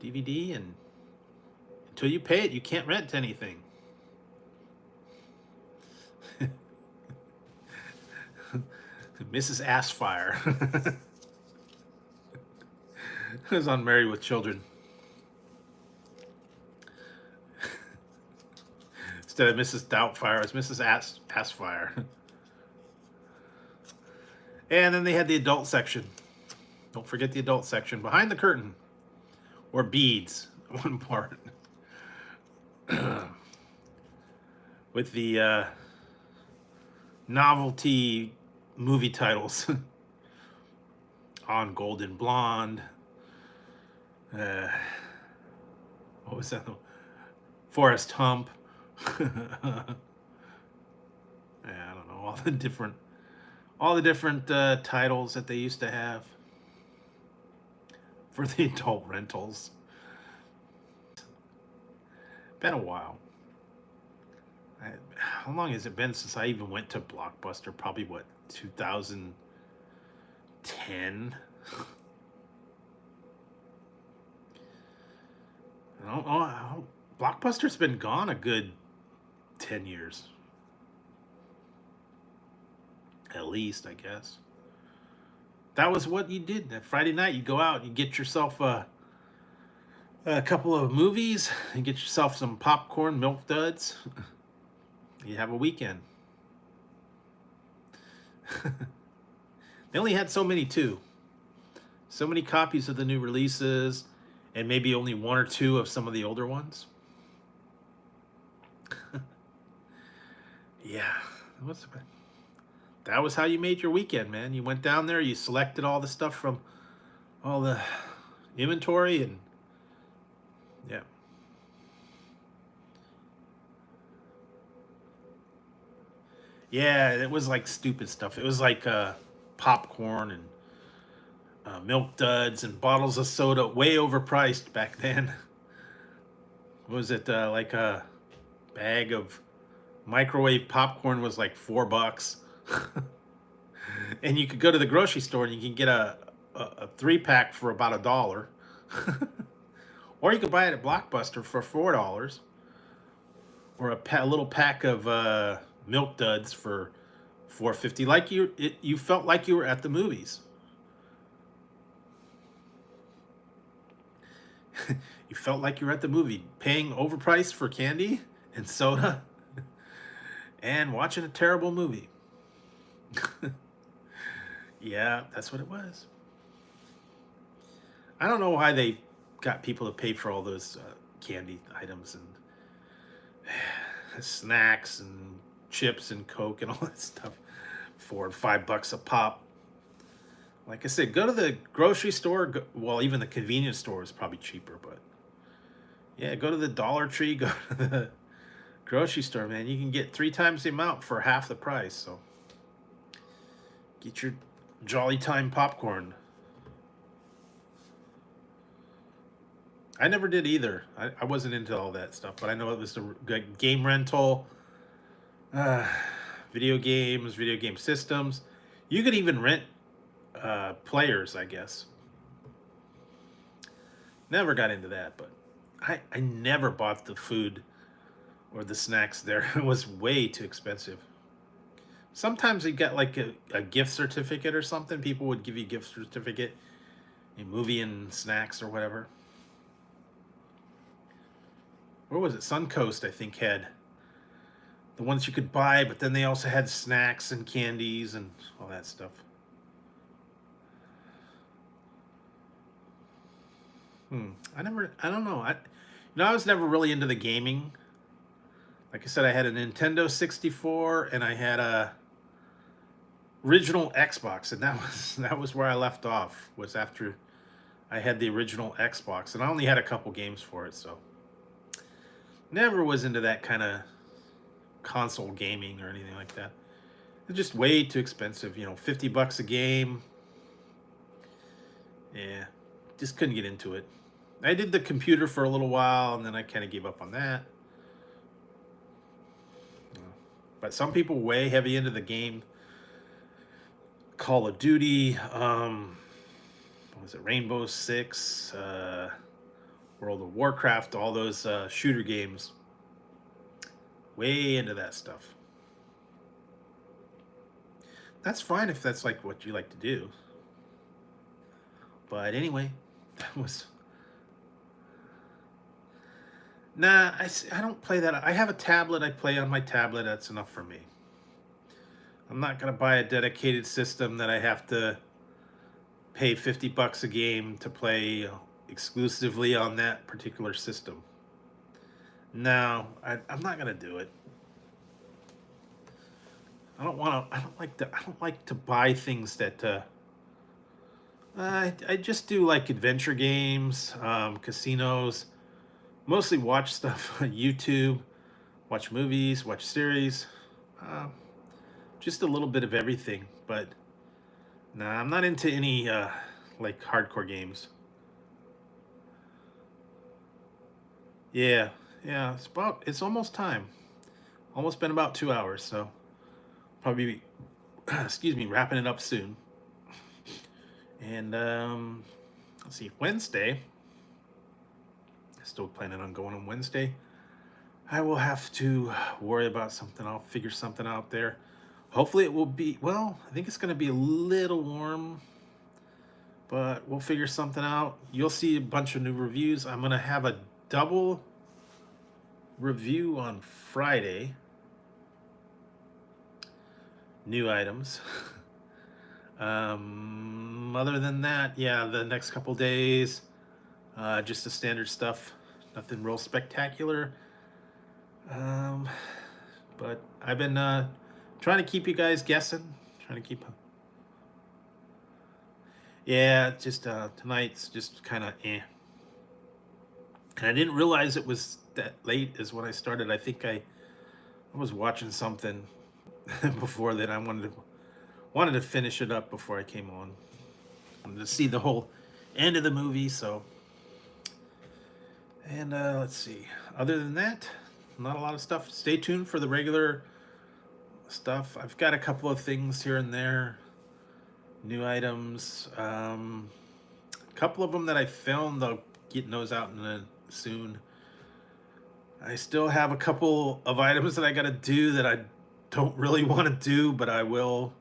DVD, and until you pay it, you can't rent anything. Mrs. Assfire. It was on Married with Children. Instead of Mrs. Doubtfire, it's Mrs. Assfire. And then they had the adult section. Don't forget the adult section. Behind the curtain. Or beads. One part. With the novelty movie titles. On Golden Blonde. What was that? Forrest Hump. Yeah, I don't know, all the different titles that they used to have for the adult rentals. Been a while. How long has it been since I even went to Blockbuster? Probably what, 2010? I don't know. Blockbuster's been gone a good 10 years. At least, I guess. That was what you did. That Friday night, you go out, you get yourself a couple of movies, and get yourself some popcorn, Milk Duds. You have a weekend. They only had so many, too. So many copies of the new releases, and maybe only one or two of some of the older ones. Yeah, that was how you made your weekend, man. You went down there, you selected all the stuff from all the inventory, and yeah. Yeah, it was like stupid stuff. It was like popcorn and Milk Duds and bottles of soda, way overpriced back then. What was it, like a bag of microwave popcorn was like $4. And you could go to the grocery store and you can get a 3-pack for about $1. Or you could buy it at Blockbuster for $4. Or a little pack of Milk Duds for $4.50. Like you felt like you were at the movies. You felt like you were at the movie, paying overpriced for candy and soda and watching a terrible movie. Yeah, that's what it was. I don't know why they got people to pay for all those candy items and snacks and chips and Coke and all that stuff for $5 a pop. Like I said, go to the grocery store. Well, even the convenience store is probably cheaper, but yeah, go to the Dollar Tree, go to the grocery store, man. You can get 3 times the amount for half the price. So get your Jolly Time popcorn. I never did either. I wasn't into all that stuff, but I know it was the game rental, video games, video game systems. You could even rent players, I guess. Never got into that, but I never bought the food or the snacks there. It was way too expensive. Sometimes you got like a gift certificate or something. People would give you a gift certificate, a movie and snacks or whatever. Where was it? Suncoast, I think, had the ones you could buy, but then they also had snacks and candies and all that stuff. I don't know. I was never really into the gaming. Like I said, I had a Nintendo 64 and I had a original Xbox, and that was where I left off. Was after I had the original Xbox, and I only had a couple games for it, so never was into that kind of console gaming or anything like that. It's just way too expensive, $50 a game. Yeah, just couldn't get into it. I did the computer for a little while, and then I kind of gave up on that. But some people way heavy into the game. Call of Duty, what was it, Rainbow Six, World of Warcraft, all those shooter games. Way into that stuff. That's fine if that's like what you like to do. But anyway, Nah, I don't play that. I have a tablet. I play on my tablet. That's enough for me. I'm not gonna buy a dedicated system that I have to pay $50 a game to play exclusively on that particular system. No, I'm not gonna do it. I don't want to. I don't like to. I don't like to buy things that. I just do like adventure games, casinos. Mostly watch stuff on YouTube, watch movies, watch series. Um, just a little bit of everything. But nah, I'm not into any like hardcore games. Yeah, yeah. It's almost time. Almost been about 2 hours, so probably be, excuse me, wrapping it up soon. And let's see, Wednesday. Still planning on going on Wednesday. I will have to worry about something. I'll figure something out there. Hopefully it will be, well, I think it's going to be a little warm, but we'll figure something out. You'll see a bunch of new reviews. I'm going to have a double review on Friday. New items. Other than that, yeah, the next couple days, just the standard stuff. Nothing real spectacular. Um, but I've been trying to keep you guys guessing. Trying to keep. Yeah, just tonight's just kind of eh. And I didn't realize it was that late is when I started. I think I was watching something before that. I wanted to finish it up before I came on. Wanted to see the whole end of the movie. So, and let's see. Other than that, not a lot of stuff. Stay tuned for the regular stuff. I've got a couple of things here and there, new items. A couple of them that I filmed. I'll get those out soon. I still have a couple of items that I got to do that I don't really want to do, but I will.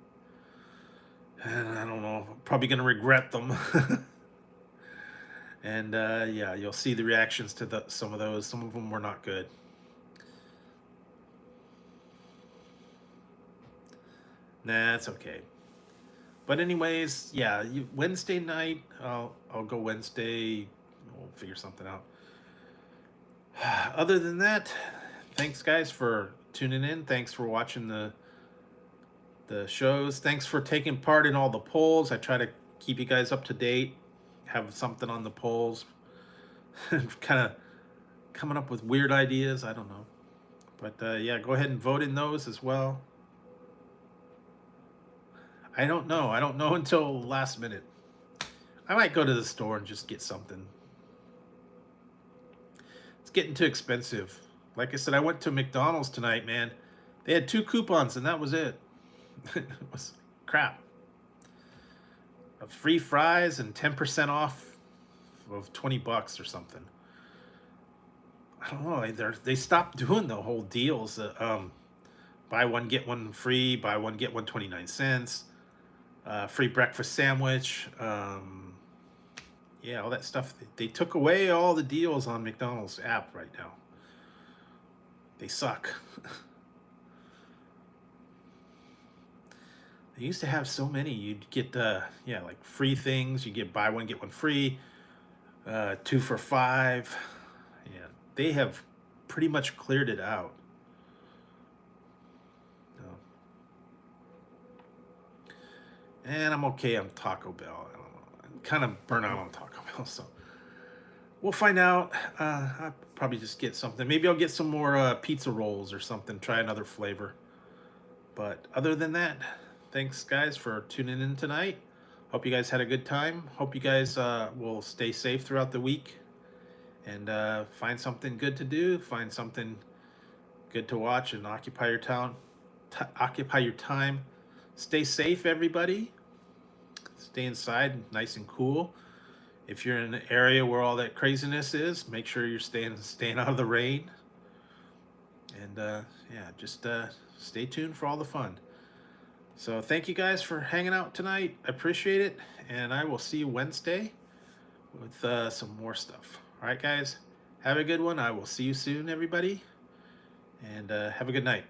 And I don't know. I'm probably going to regret them. And yeah, you'll see the reactions to some of those. Some of them were not good. Nah, it's okay. But anyways, yeah, Wednesday night, I'll go Wednesday. We'll figure something out. Other than that, thanks guys for tuning in. Thanks for watching the shows. Thanks for taking part in all the polls. I try to keep you guys up to date. Have something on the polls. Kind of coming up with weird ideas. I don't know. But yeah, go ahead and vote in those as well. I don't know. I don't know until last minute. I might go to the store and just get something. It's getting too expensive. Like I said, I went to McDonald's tonight, man. They had 2 coupons and that was it. It was crap. Free fries and 10% off of $20 or something. I don't know. They stopped doing the whole deals. Buy one get one free. Buy one get one 29 cents. Free breakfast sandwich. Yeah, all that stuff. They took away all the deals on McDonald's app right now. They suck. They used to have so many. You'd get yeah, like free things. You get buy one get one free. 2 for $5. Yeah, they have pretty much cleared it out. And I'm okay on Taco Bell. I don't know. I'm kind of burnt out on Taco Bell, so we'll find out. I'll probably just get something. Maybe I'll get some more pizza rolls or something. Try another flavor. But other than that, thanks guys for tuning in tonight. Hope you guys had a good time. Hope you guys will stay safe throughout the week and find something good to do. Find something good to watch and occupy your town. Occupy your time. Stay safe, everybody. Stay inside, nice and cool. If you're in an area where all that craziness is, make sure you're staying out of the rain. And yeah, just stay tuned for all the fun. So thank you guys for hanging out tonight. I appreciate it, and I will see you Wednesday with some more stuff. All right, guys, Have a good one. I will see you soon, everybody. And have a good night.